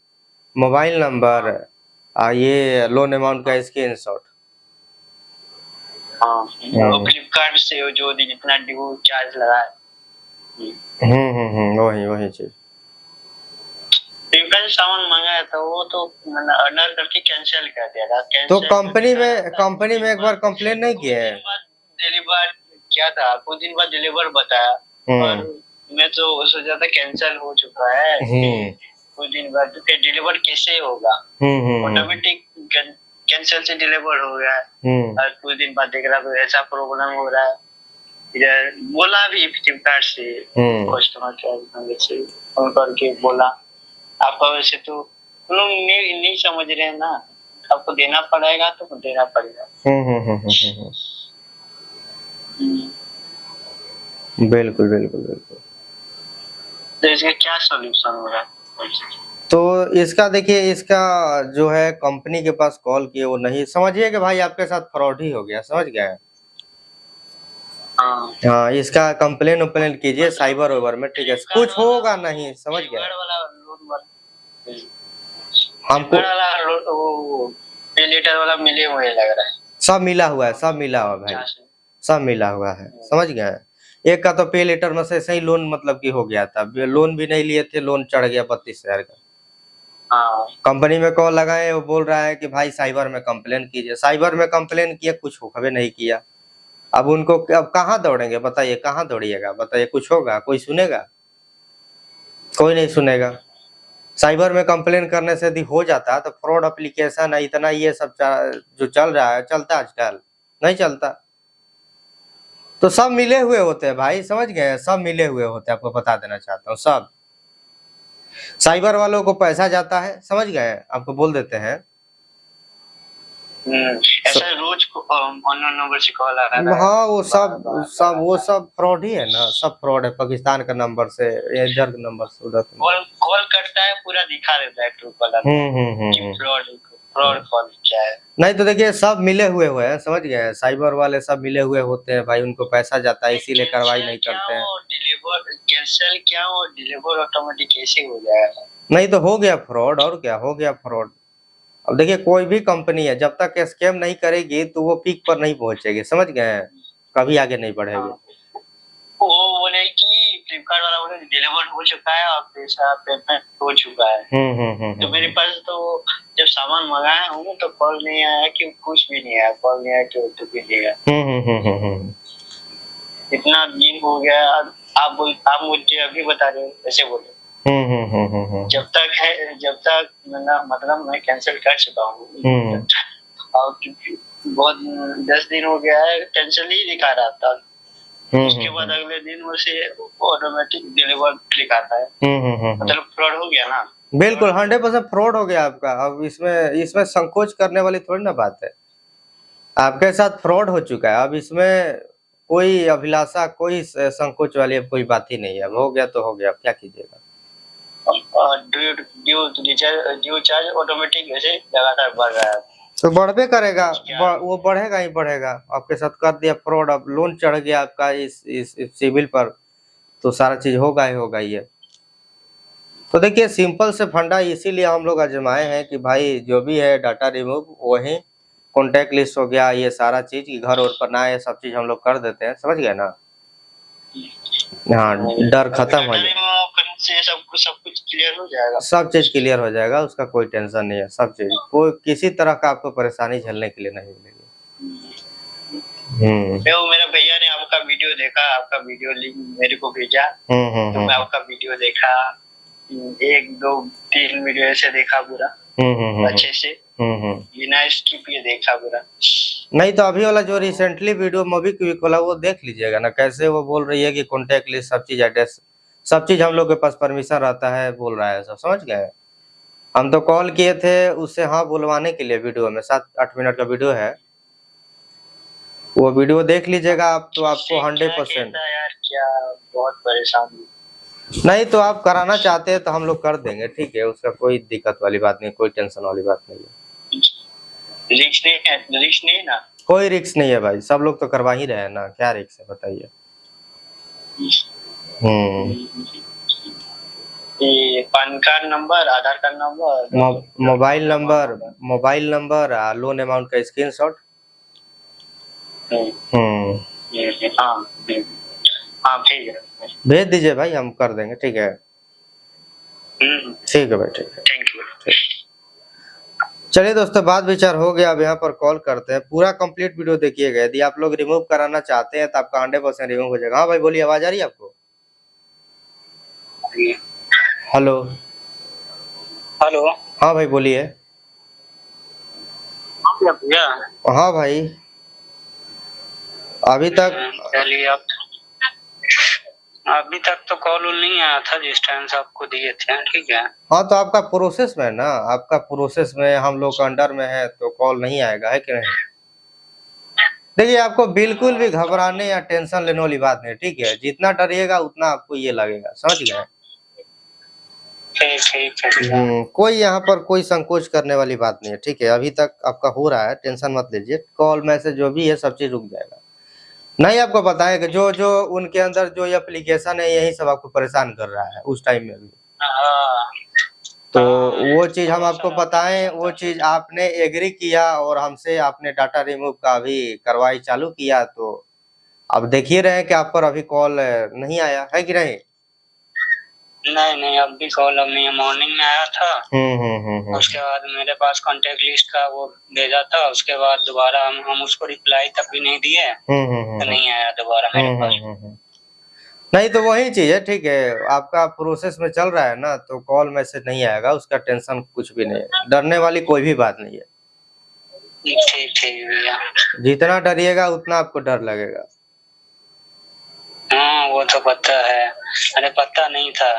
मोबाइल नंबर, ये लोन अमाउंट का स्क्रीनशॉट। हाँ, फ्लिपकार्ट से जो जितना ड्यू चार्ज लगा है। वही चीज। फ्लिपकार्ट से सामान मंगाया था, वो तो ऑर्डर करके कैंसिल कर दिया था। तो कंपनी में एक बार कंप्लेन नहीं किए हैं? डिलीवर किया था, कुछ दिन बाद डिलीवर बताया और मैं तो सोचा था कैंसिल हो चुका है। कुछ दिन बाद फिर डिलीवर कैसे होगा, ऑटोमेटिक कैंसिल से डिलीवर हो गया और कुछ दिन बाद देख रहा तो ऐसा प्रॉब्लम हो रहा है। इधर बोला भी फ्लिपकार्ट से कस्टमर केयर से फोन करके बोला, आपका वैसे तो लोग नहीं समझ रहे हैं ना, आपको देना पड़ेगा तो देना पड़ेगा। बिल्कुल बिल्कुल बिल्कुल। तो इसका क्या सॉल्यूशन होगा? तो इसका देखिए, इसका जो है कंपनी के पास कॉल किए, वो नहीं, समझिए कि भाई आपके साथ फ्रॉड ही हो गया, समझ गए। हाँ, इसका कंप्लेन कीजिए साइबर ओवर में, ठीक है, कुछ होगा नहीं, समझ गए। हमको पे लेटर वाला मिले हुए लग रहा है। सब मिला हुआ है, सब मिला हुआ भाई, सब मिला हुआ है, समझ गए। एक का तो पे लेटर में से सही लोन मतलब कि हो गया था, लोन भी नहीं लिए थे, लोन चढ़ गया 32,000 का। कंपनी में कॉल लगाए, वो बोल रहा है कि भाई साइबर में कंप्लेन कीजिए। साइबर में कंप्लेन किया, कुछ हुक्म नहीं किया। अब उनको अब कहाँ दौड़ेंगे बताइए, कहाँ दौड़िएगा बताइए, कुछ होगा, कोई सुनेगा? कोई नहीं सुनेगा। साइबर में कंप्लेन करने से यदि हो जाता तो फ्रॉड एप्लीकेशन इतना ये सब जो चल रहा है, चलता आजकल नहीं चलता। तो सब मिले हुए होते हैं भाई, समझ गए, सब मिले हुए होते हैं, आपको बता देना चाहता हूँ। सब साइबर वालों को पैसा जाता है, समझ गए, आपको बोल देते हैं। ऐसा रोज अननोन नंबर से कॉल आ रहा है। हाँ, वो सब फ्रॉड ही है ना, सब फ्रॉड है। पाकिस्तान का नंबर से, इधर के नंबर से उधर कॉल करता है, पूरा दिखा देता है ट्रू कॉलर फ्रॉड कॉल क्या है। नहीं तो देखिए, सब मिले हुए हैं, समझ गए, साइबर वाले सब मिले हुए होते हैं भाई, उनको पैसा जाता है, इसीलिए कार्रवाई नहीं करते हैं। डिलीवर कैंसिल क्या और डिलीवर ऑटोमेटिक कैसे हो जाएगा? नहीं तो हो गया फ्रॉड, और क्या हो गया फ्रॉड। अब देखिए, कोई भी कंपनी है जब तक स्कैम नहीं करेगी तो वो पीक पर नहीं पहुंचेगी, समझ गए, कभी आगे नहीं बढ़ेगी। वो बोले कि फ्लिपकार्ट वाला बोले डिलीवर हो चुका है और पैसा पेमेंट हो चुका है। तो मेरे पास तो जब सामान मंगाया हूँ तो कॉल नहीं आया कि कुछ भी नहीं आया, कॉल नहीं आया कि ओटीपी नहीं आया। इतना दिन हो गया, आप मुझे अभी बता रहे हो, ऐसे बोले। जब तक मतलब मैं कैंसिल कर चुका हूँ और बहुत 10 दिन हो गया है, कैंसिल ही दिखा रहा था। उसके बाद अगले दिन उसे ऑटोमेटिक डिलीवर दिखाता है। मतलब फ्रॉड हो गया ना। बिल्कुल 100% फ्रॉड हो गया आपका। अब इसमें संकोच करने वाली थोड़ी ना बात है, आपके साथ फ्रॉड हो चुका है। अब इसमें कोई अभिलाषा, कोई संकोच वाली अब कोई बात ही नहीं है। अब हो गया तो हो गया, अब क्या कीजिएगा। ड्यू चार्ज ऑटोमेटिक ऐसे लगातार बढ़ रहा है, तो बढ़बे करेगा, वो बढ़ेगा ही बढ़ेगा। आपके साथ कर दिया फ्रॉड, अब लोन चढ़ गया आपका इस सिविल पर, तो सारा चीज होगा ही होगा ये। तो देखिए, सिंपल से फंडा इसीलिए हम लोग आजमाए हैं कि भाई जो भी है डाटा रिमूव, वही कॉन्टेक्ट लिस्ट हो गया, ये सारा चीज की घर और पर ना, ये सब चीज हम लोग कर देते हैं, समझ गए ना। हाँ, डर खत्म हो जाएगा, सब कुछ क्लियर हो जाएगा, सब चीज क्लियर हो जाएगा, उसका कोई टेंशन नहीं है। सब चीज, कोई किसी तरह का आपको परेशानी झेलने के लिए नहीं मिलेगी। मेरा भैया ने आपका वीडियो देखा, आपका वीडियो लिंक मेरे को भेजा, तो मैं आपका वीडियो देखा, 1 2 3 वीडियो ऐसे देखा पूरा अच्छे से, बिना स्किप ये देखा पूरा। नहीं तो अभी वाला जो रिसेंटली वीडियो मोबीक्विक वाला, वो देख लीजिएगा ना, कैसे वो बोल रही है कि कॉन्टेक्ट लिस्ट, सब चीज, एड्रेस, सब चीज हम लोग के पास परमिशन रहता है, बोल रहा है सब, समझ गए। हम तो कॉल किए थे उससे हाँ बुलवाने के लिए, वीडियो में 7-8 मिनट का वीडियो है, वो वीडियो देख लीजिएगा आप, तो आपको 100% यार क्या बहुत परेशान हूँ। नहीं तो आप कराना चाहते हैं तो हम लोग कर देंगे, ठीक है, उसका कोई दिक्कत वाली बात नहीं, कोई टेंशन वाली बात नहीं है। रिक्स नहीं है ना? कोई रिक्स नहीं है भाई, सब लोग तो करवा ही रहे हैं ना, क्या रिक्स है बताइए। Pan card number, Aadhaar card number, mobile number, loan amount का स्क्रीनशॉट। हाँ ठीक है, भेज दीजिए भाई, हम कर देंगे, ठीक है। ठीक है भाई, ठीक है, थैंक यू। चलिए दोस्तों, बात विचार हो गया, अब यहाँ पर कॉल करते हैं, पूरा कंप्लीट वीडियो देखिएगा। यदि आप लोग रिमूव कराना चाहते हैं तो आपका 100% रिमूव हो जाएगा। हाँ भाई बोलिए, आवाज आ रही है आपको? हेलो हेलो, हाँ भाई बोलिए। भैया। हाँ भाई, अभी तक चलिए, आप अभी तक तो कॉल नहीं आया था जिस टाइम से आपको दिए थे, ठीक है। हाँ तो आपका प्रोसेस में है ना, आपका प्रोसेस में हम लोग अंडर में है तो कॉल नहीं आएगा, है कि नहीं? देखिए, आपको बिल्कुल भी घबराने या टेंशन लेने वाली बात नहीं, ठीक है, जितना डरिएगा उतना आपको ये लगेगा, समझ गए? ठीक है। कोई यहाँ पर कोई संकोच करने वाली बात नहीं है, ठीक है, अभी तक आपका हो रहा है, टेंशन मत लीजिए, कॉल मैसेज जो भी है सब चीज रुक जाएगा। नहीं, आपको बताएं कि जो जो उनके अंदर जो ये एप्लीकेशन है यही सब आपको परेशान कर रहा है उस टाइम में भी, तो वो चीज हम आपको बताएं, वो चीज आपने एग्री किया और हमसे आपने डाटा रिमूव का भी कार्रवाई चालू किया, तो अब देख ही रहे हैं कि आप पर अभी कॉल नहीं आया है कि नहीं? नहीं, अभी कॉल अभी मॉर्निंग में आया था। उसके बाद मेरे पास कांटेक्ट लिस्ट का वो भेजा था, उसके बाद दोबारा हम उसको रिप्लाई तक भी नहीं दिए, तो नहीं आया दोबारा मेरे पास। नहीं तो वही चीज है, ठीक है, आपका प्रोसेस में चल रहा है ना, तो कॉल मैसेज नहीं आएगा, उसका टेंशन कुछ भी नहीं है, डरने वाली कोई भी बात नहीं है। ठीक भैया। जितना डरिएगा उतना आपको डर लगेगा। हाँ वो तो पता है, अरे पता नहीं था,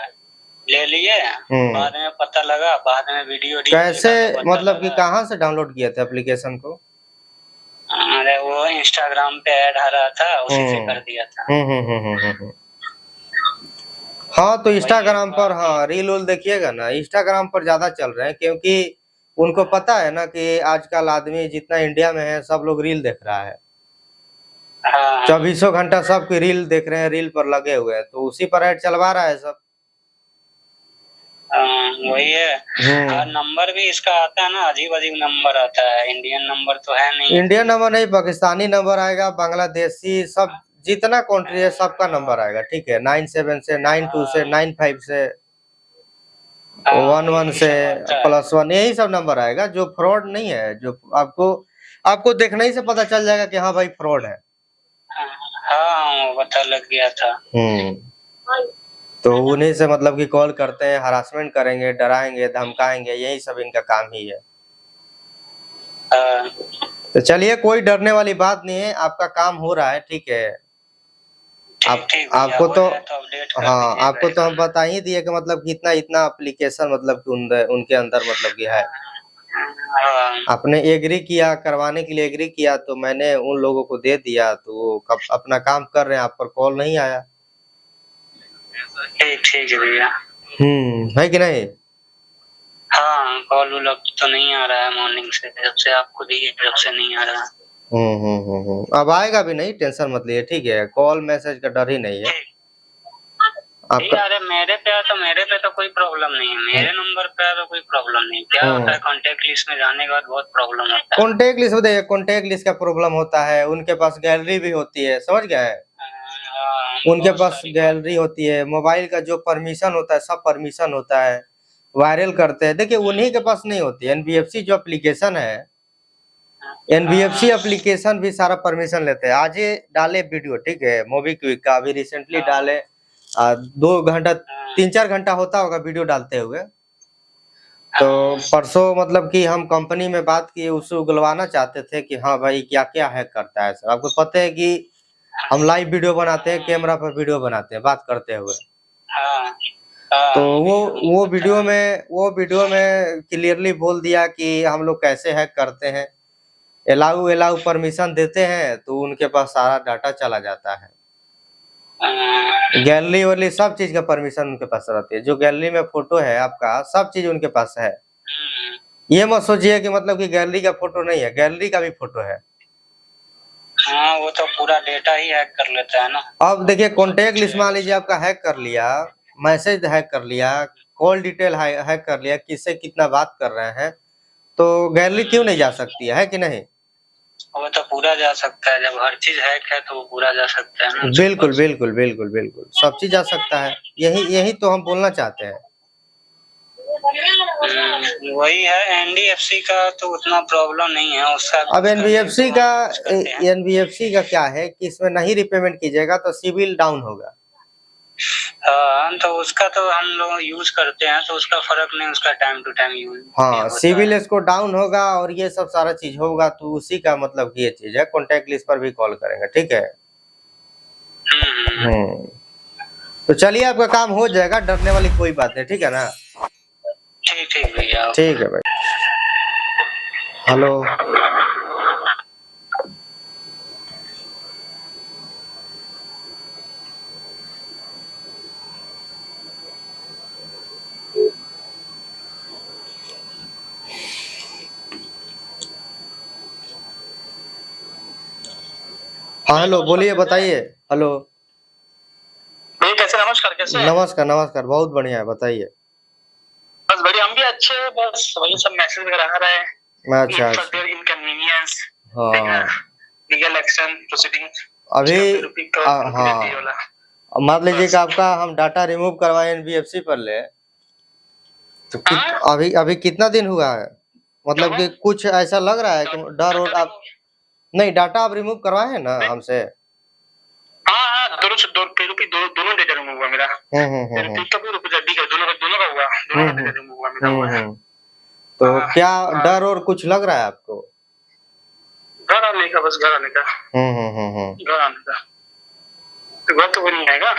ले लिए, बाद में पता लगा, बाद में वीडियो कैसे, मतलब कि कहाँ से डाउनलोड किए थे एप्लीकेशन को? अरे वो इंस्टाग्राम पे ऐड आ रहा था, उसी से कर दिया था। हाँ तो इंस्टाग्राम पर, हाँ रील उल देखिएगा ना, इंस्टाग्राम पर ज्यादा चल रहे हैं, क्योंकि उनको पता है ना कि आजकल आदमी जितना इंडिया में है सब लोग रील देख रहा है, 24 घंटा सबकी रील देख रहे हैं, रील पर लगे हुए हैं, तो उसी पर ऐड चलवा रहा है सब। वही है। नंबर भी इसका आता है ना, अजीब नंबर आता है, इंडियन नंबर तो है नहीं। इंडियन नंबर नहीं, पाकिस्तानी नंबर आएगा, बांग्लादेशी, सब जितना कंट्री है सबका नंबर आएगा, ठीक है, 97 से 92 से 95 से 11 से +1, यही सब नंबर आएगा, जो फ्रॉड नहीं है, जो आपको देखने ही से पता चल जाएगा कि हाँ भाई फ्रॉड है। हाँ पता लग गया था। तो उन्हीं से मतलब कि कॉल करते हैं, हरासमेंट करेंगे, डराएंगे, धमकाएंगे, यही सब इनका काम ही है। तो चलिए, कोई डरने वाली बात नहीं है, आपका काम हो रहा है, ठीक है। आपको तो हाँ, आपको तो हम बता ही दिए कि मतलब कि इतना एप्लीकेशन मतलब कि उनके अंदर मतलब कि है। आपने एग्री किया, करवाने के लिए एग्री किया, तो मैंने उन लोगों को दे दिया, तो वो अपना काम कर रहे हैं, आप पर कॉल नहीं आया। ठीक है भैया। है कि नहीं? हाँ कॉल अब तो नहीं आ रहा है, मॉर्निंग से जब से आपको दिए जब से नहीं आ रहा। अब आएगा भी नहीं, टेंशन मत लीजिए, ठीक है, कॉल मैसेज का डर ही नहीं है आपका। अरे मेरे पे तो कोई प्रॉब्लम नहीं है, मेरे नंबर पे तो कोई प्रॉब्लम नहीं। क्या होता है, कांटेक्ट लिस्ट में जाने के बाद बहुत प्रॉब्लम होता है। कांटेक्ट लिस्ट, देखिए कांटेक्ट लिस्ट का प्रॉब्लम होता है, उनके पास गैलरी भी होती है, समझ गए? उनके पास गैलरी होती है, मोबाइल का जो परमिशन होता है सब परमिशन होता है, वायरल करते हैं, देखिए उन्हीं के पास नहीं होती। एनबीएफसी जो एप्लीकेशन है, एनबीएफसी एप्लीकेशन भी सारा परमिशन लेते हैं। आज ही डाले वीडियो, ठीक है, मोबीक्विक का अभी रिसेंटली डाले, 2 घंटा 3-4 घंटा होता होगा वीडियो डालते हुए। तो परसों मतलब कि हम कंपनी में बात किए, उससे उगलवाना चाहते थे कि हाँ भाई क्या क्या हैक करता है सर। आपको पता है कि हम लाइव वीडियो बनाते हैं, कैमरा पर वीडियो बनाते हैं बात करते हुए, तो वो वीडियो में क्लियरली बोल दिया कि हम लोग कैसे हैक करते हैं, एलाउ परमिशन देते हैं तो उनके पास सारा डाटा चला जाता है। गैलरी वाली सब चीज का परमिशन उनके पास रहती है, जो गैलरी में फोटो है आपका सब चीज उनके पास है। ये मत सोचिए कि मतलब कि गैलरी का फोटो नहीं है, गैलरी का भी फोटो है। हाँ, वो तो पूरा डेटा ही हैक कर लेता है ना। अब देखिए कॉन्टेक्ट लिस्ट मान लीजिए आपका हैक कर लिया, मैसेज हैक कर लिया, कॉल डिटेल हैक कर लिया, किससे कितना बात कर रहे हैं, तो गैलरी क्यों नहीं जा सकती है कि नहीं? वो तो पूरा जा सकता है, जब हर चीज हैक है तो वो पूरा जा सकता है ना। बिल्कुल बिल्कुल बिल्कुल बिल्कुल सब चीज जा सकता है, यही तो हम बोलना चाहते हैं। वही है, एनडीएफसी का तो उतना प्रॉब्लम नहीं है उसका। अब एनबीएफसी का क्या है कि इसमें नहीं रिपेमेंट कीजिएगा तो सिविल डाउन होगा। हाँ, तो उसका तो हम लोग यूज करते हैं तो उसका फर्क नहीं, उसका टाइम टू टाइम यूज। हाँ, सिविल इसको डाउन होगा और ये सब सारा चीज होगा, तो उसी का मतलब ये चीज है। कॉन्टेक्ट लिस्ट पर भी कॉल करेंगे, ठीक है। तो चलिए आपका काम हो जाएगा, डरने वाली कोई बात नहीं, ठीक है ना। ठीक भैया, ठीक है भाई। हेलो, हाँ हेलो, बोलिए, बताइए। हेलो भैया कैसे? नमस्कार, कैसे? नमस्कार नमस्कार, बहुत बढ़िया है, बताइए। बस बढ़िया, हम भी अच्छे हैं, बस वही सब मैसेज वगैरह आ रहा है। अच्छा इनकन्वीनियंस, हाँ, लीगल एक्शन प्रोसीडिंग अभी हाँ, मान लीजिए कि आपका हम डाटा रिमूव करवाए एनबीएफसी पर ले, तो अभी कितना दिन हुआ है? मतलब कि कुछ ऐसा लग रहा है कि डर और आप नहीं, डाटा आप रिमूव करवाए हैं ना हमसे? हाँ, दोनों डेटा रिमूव हुआ मेरा। दोनों का हुआ। तो क्या डर और कुछ लग रहा है आपको? घर आने का, बस घर आने का। घर आने का, तो घर तो वो नहीं आएगा।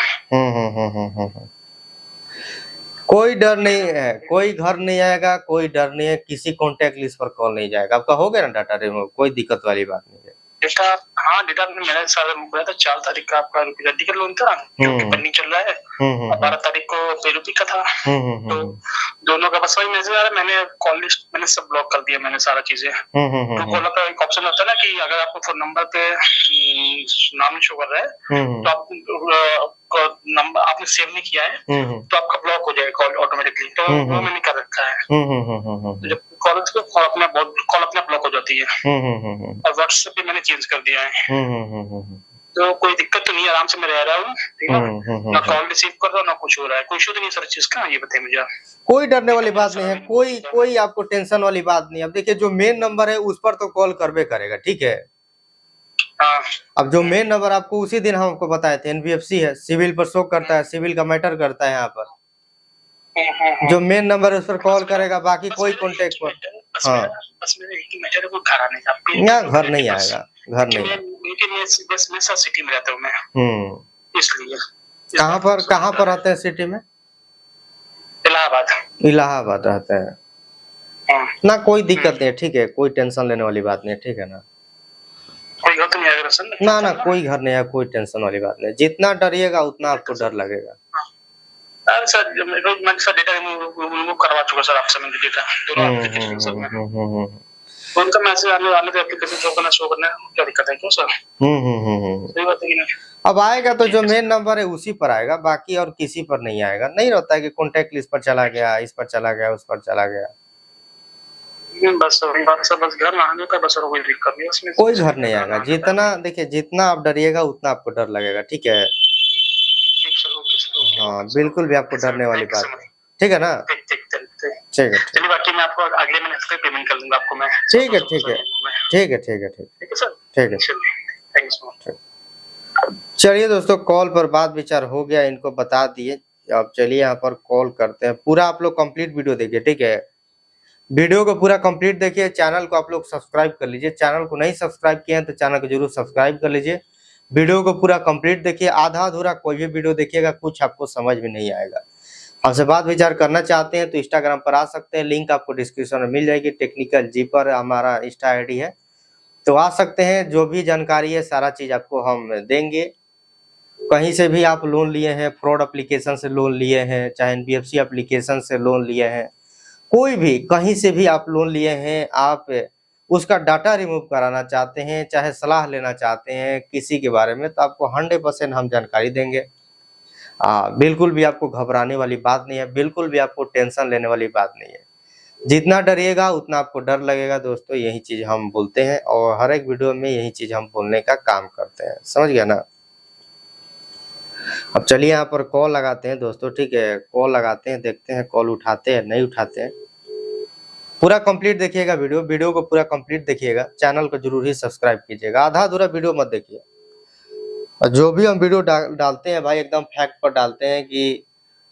कोई डर नहीं है, कोई घर नहीं आएगा, कोई डर नहीं है, किसी कॉन्टेक्ट लिस्ट पर कॉल नहीं जाएगा आपका। हो गया ना डाटा रिमूव, कोई दिक्कत वाली बात नहीं है। डेटा, हाँ डेटा मेरा सारा मुका था। 4 तारीख का आपका रुपये का लोन था, जो कि पेंडिंग चल रहा है। 12 तारीख को ₹1000 का था। तो दोनों का बस वही मैसेज आ रहा है। मैंने कॉल लिस्ट मैंने सब ब्लॉक कर दिया, मैंने सारा चीजें। तो कॉलर का एक ऑप्शन होता है ना कि अगर आपको फोन नंबर पे नाम शो कर रहा है तो आप नंबर आपने सेव नहीं किया है तो आपका ब्लॉक हो जाएगा कॉल ऑटोमेटिकली। तो वो मैंने कर रखा है। जब कॉल अपना ब्लॉक हो जाती है। और व्हाट्सएप भी मैंने चेंज कर दिया है। तो कोई दिक्कत तो नहीं, आराम से मैं रह रहा हूँ, ठीक है ना। कॉल रिसीव कर रहा हूँ ना कुछ हो रहा है, कोई इशू तो नहीं सर चीज का। ये बताइए मुझे। कोई डरने वाली बात नहीं है, कोई आपको टेंशन वाली बात नहीं है। अब देखिए जो मेन नंबर है उस पर तो कॉल करबे करेगा, ठीक है। अब जो मेन नंबर आपको उसी दिन हम आपको बताए थे एनबीएफसी है, सिविल पर शो करता है, सिविल का मैटर करता है यहाँ पर। जो मेन नंबर है उस पर कॉल करेगा, बाकी कोई कॉन्टेक्ट पर। हाँ, बस मेरे एक ही मैटर है, वो घर आने का। घर नहीं आएगा, घर नहीं आएगा। बस मैं सिटी में रहता हूँ मैं, इसलिए। कहाँ पर रहते हैं सिटी में? इलाहाबाद रहते हैं ना, कोई दिक्कत नहीं है, ठीक है। कोई टेंशन लेने वाली बात नहीं है, ठीक है ना। कोई घर तो नहीं आएगा सर? ना कोई घर नहीं है, कोई टेंशन वाली बात नहीं। जितना डरिएगा उतना आपको डर लगेगा। सर मैं सर डेटा रिमूव करवा चुका सर आपसे, मैंने डेटा दोनों एप्लीकेशन सब में। उनका मैसेज आने तो एप्लीकेशन शो करना क्या दिक्कत है क्यों सर? सही बात है कि नहीं? अब आएगा तो जो मेन नंबर है उसी पर आएगा, बाकी और किसी पर नहीं आएगा। नहीं रहता है कि कॉन्टेक्ट लिस्ट पर चला गया, इस पर चला गया, उस पर चला गया। बस वही बात सर, बस घर आने का, बस और कोई दिक्कत नहीं उसमें। कोई घर नहीं आएगा। जितना देखिए, जितना आप डरिएगा उतना आपको डर लगेगा, ठीक है। हाँ, बिल्कुल भी आपको डरने वाली बात नहीं, ठीक है ना। ठीक है, चलिए बाकी मैं आपको अगले महीने से पेमेंट कर दूंगा आपको मैं। ठीक है सर, ठीक है। Thank you so much. चलिए दोस्तों, कॉल पर बात विचार हो गया, इनको बता दिए। अब चलिए यहाँ पर कॉल करते हैं। पूरा आप लोग कंप्लीट वीडियो देखिए, ठीक है। वीडियो को पूरा कंप्लीट देखिए। चैनल को आप लोग सब्सक्राइब कर लीजिए। चैनल को नहीं सब्सक्राइब किए हैं तो चैनल को जरूर सब्सक्राइब कर लीजिए। वीडियो को पूरा कंप्लीट देखिए। आधा अधूरा कोई भी वीडियो देखिएगा, कुछ आपको समझ में नहीं आएगा। हमसे बात विचार करना चाहते हैं तो इंस्टाग्राम पर आ सकते हैं, लिंक आपको डिस्क्रिप्शन में मिल जाएगी। टेक्निकल जी पर हमारा इंस्टा आईडी है, तो आ सकते हैं। जो भी जानकारी है सारा चीज आपको हम देंगे। कहीं से भी आप लोन लिए हैं, फ्रॉड एप्लीकेशन से लोन लिए हैं, चाहे एनबीएफसी एप्लीकेशन से लोन लिए हैं, कोई भी कहीं से भी आप लोन लिए हैं, आप उसका डाटा रिमूव कराना चाहते हैं, चाहे सलाह लेना चाहते हैं किसी के बारे में, तो आपको 100% हम जानकारी देंगे। बिल्कुल भी आपको घबराने वाली बात नहीं है, बिल्कुल भी आपको टेंशन लेने वाली बात नहीं है। जितना डरिएगा उतना आपको डर लगेगा दोस्तों, यही चीज हम बोलते हैं और हर एक वीडियो में यही चीज हम बोलने का काम करते हैं, समझ गया ना। अब चलिए यहाँ पर कॉल लगाते हैं दोस्तों, ठीक है। कॉल लगाते हैं, देखते हैं कॉल उठाते हैं नहीं उठाते हैं। पूरा कंप्लीट देखिएगा वीडियो को पूरा कंप्लीट देखिएगा। चैनल को जरूर ही सब्सक्राइब कीजिएगा, आधा अधूरा वीडियो मत देखिए। और जो भी हम वीडियो डालते हैं भाई एकदम फैक्ट पर डालते हैं कि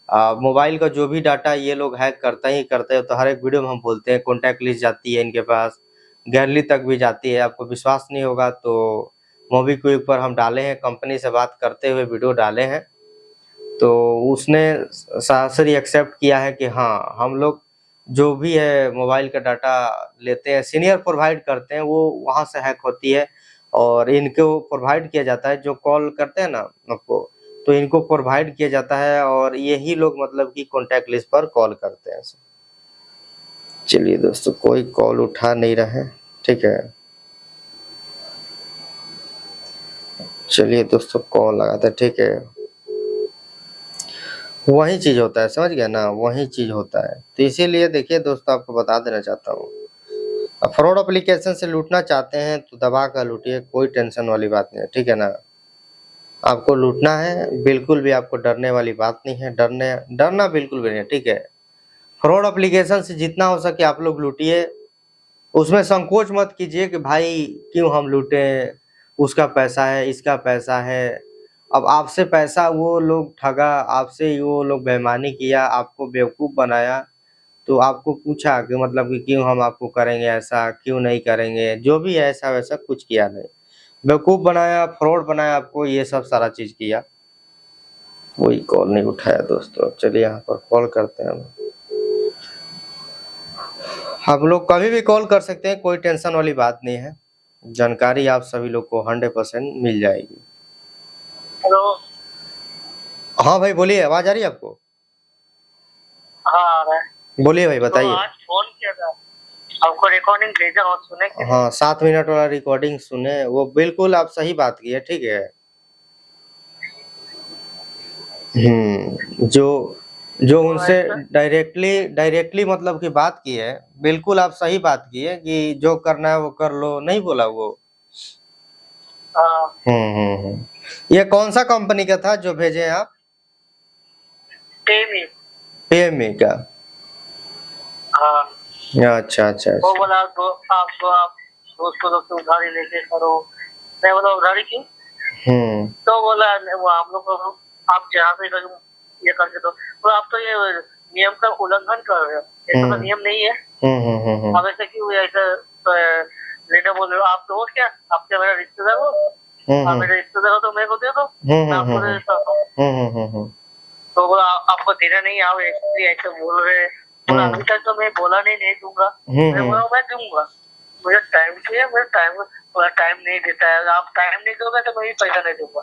मोबाइल का जो भी डाटा ये लोग हैक करते हैं तो हर एक वीडियो में हम बोलते हैं। कॉन्टैक्ट लिस्ट जाती है इनके पास, गैलरी तक भी जाती है। आपको विश्वास नहीं होगा तो मोबीक्विक पर हम डाले हैं, कंपनी से बात करते हुए वीडियो डाले हैं, तो उसने सरासरी एक्सेप्ट किया है कि हाँ हम लोग जो भी है मोबाइल का डाटा लेते हैं, सीनियर प्रोवाइड करते हैं, वो वहाँ से हैक होती है और इनको प्रोवाइड किया जाता है। जो कॉल करते हैं ना आपको, तो इनको प्रोवाइड किया जाता है और यही लोग मतलब कि कॉन्टैक्ट लिस्ट पर कॉल करते हैं। चलिए दोस्तों, कोई कॉल उठा नहीं रहे, ठीक है। चलिए दोस्तों कॉल लगाते हैं, ठीक है। वही चीज होता है, समझ गया ना, वही चीज होता है। तो इसीलिए देखिए दोस्तों, आपको बता देना चाहता हूँ, अब फ्रॉड एप्लीकेशन से लूटना चाहते हैं तो दबा कर लूटिए, कोई टेंशन वाली बात नहीं है, ठीक है ना। आपको लूटना है, बिल्कुल भी आपको डरने वाली बात नहीं है, डरना बिल्कुल भी नहीं है, ठीक है। फ्रॉड एप्लीकेशन से जितना हो सके आप लोग लूटिए, उसमें संकोच मत कीजिए कि भाई क्यों हम लूटे, उसका पैसा है, इसका पैसा है। अब आपसे पैसा वो लोग ठगा, आपसे वो लोग बेईमानी किया, आपको बेवकूफ़ बनाया, तो आपको पूछा कि मतलब कि क्यों हम आपको करेंगे ऐसा, क्यों नहीं करेंगे, जो भी है ऐसा वैसा कुछ किया नहीं। बेवकूफ़ बनाया, फ्रॉड बनाया आपको, ये सब सारा चीज़ किया। कोई कॉल नहीं उठाया दोस्तों, चलिए यहाँ पर कॉल करते हैं हम। आप लोग कभी भी कॉल कर सकते हैं, कोई टेंशन वाली बात नहीं है। जानकारी आप सभी लोग को 100% मिल जाएगी। हेलो। हाँ भाई बोलिए, आवाज आ रही है आपको? हाँ आ रहा है। बोलिए भाई, बताइए। तो आज फोन किया था, आपको रिकॉर्डिंग भेजा और सुने कि हाँ 7 मिनट वाला रिकॉर्डिंग सुने, वो बिल्कुल आप सही बात की है, ठीक है। जो उनसे डायरेक्टली मतलब की बात की है, बिल्कुल आप सही बात की है कि जो करना है वो कर लो, नहीं बोला वो। हाँ। ये कौन सा कंपनी का था जो भेजे हैं आप? पेमी का। हाँ। अच्छा अच्छा वो अच्छा। बोला आप दोस्तों लोग से उधारी लेके करो। मैं बोला उधारी क्यों? तो बोला वो हम लोग को आप जहाँ पे ये करके दो, तो आप तो ये नियम का उल्लंघन कर रहे हो, ऐसा तो नियम नहीं है। अब ऐसे क्यों ऐसे लेने बोल रहे हो? आप तो हो क्या, आपके मेरा रिश्तेदार हो, आप मेरे रिश्तेदार हो तो मेरे को दे दो, मैं आपको दे देता हूँ। तो बोला आपको देना नहीं, आप ऐसे बोल रहे हैं। बोला अभी तक तो मैं बोला नहीं दूंगा। मैं बोला मैं दूंगा, मुझे टाइम चाहिए, मुझे टाइम नहीं देता है। आप टाइम नहीं दोगे तो मैं भी पैसा नहीं दूंगा।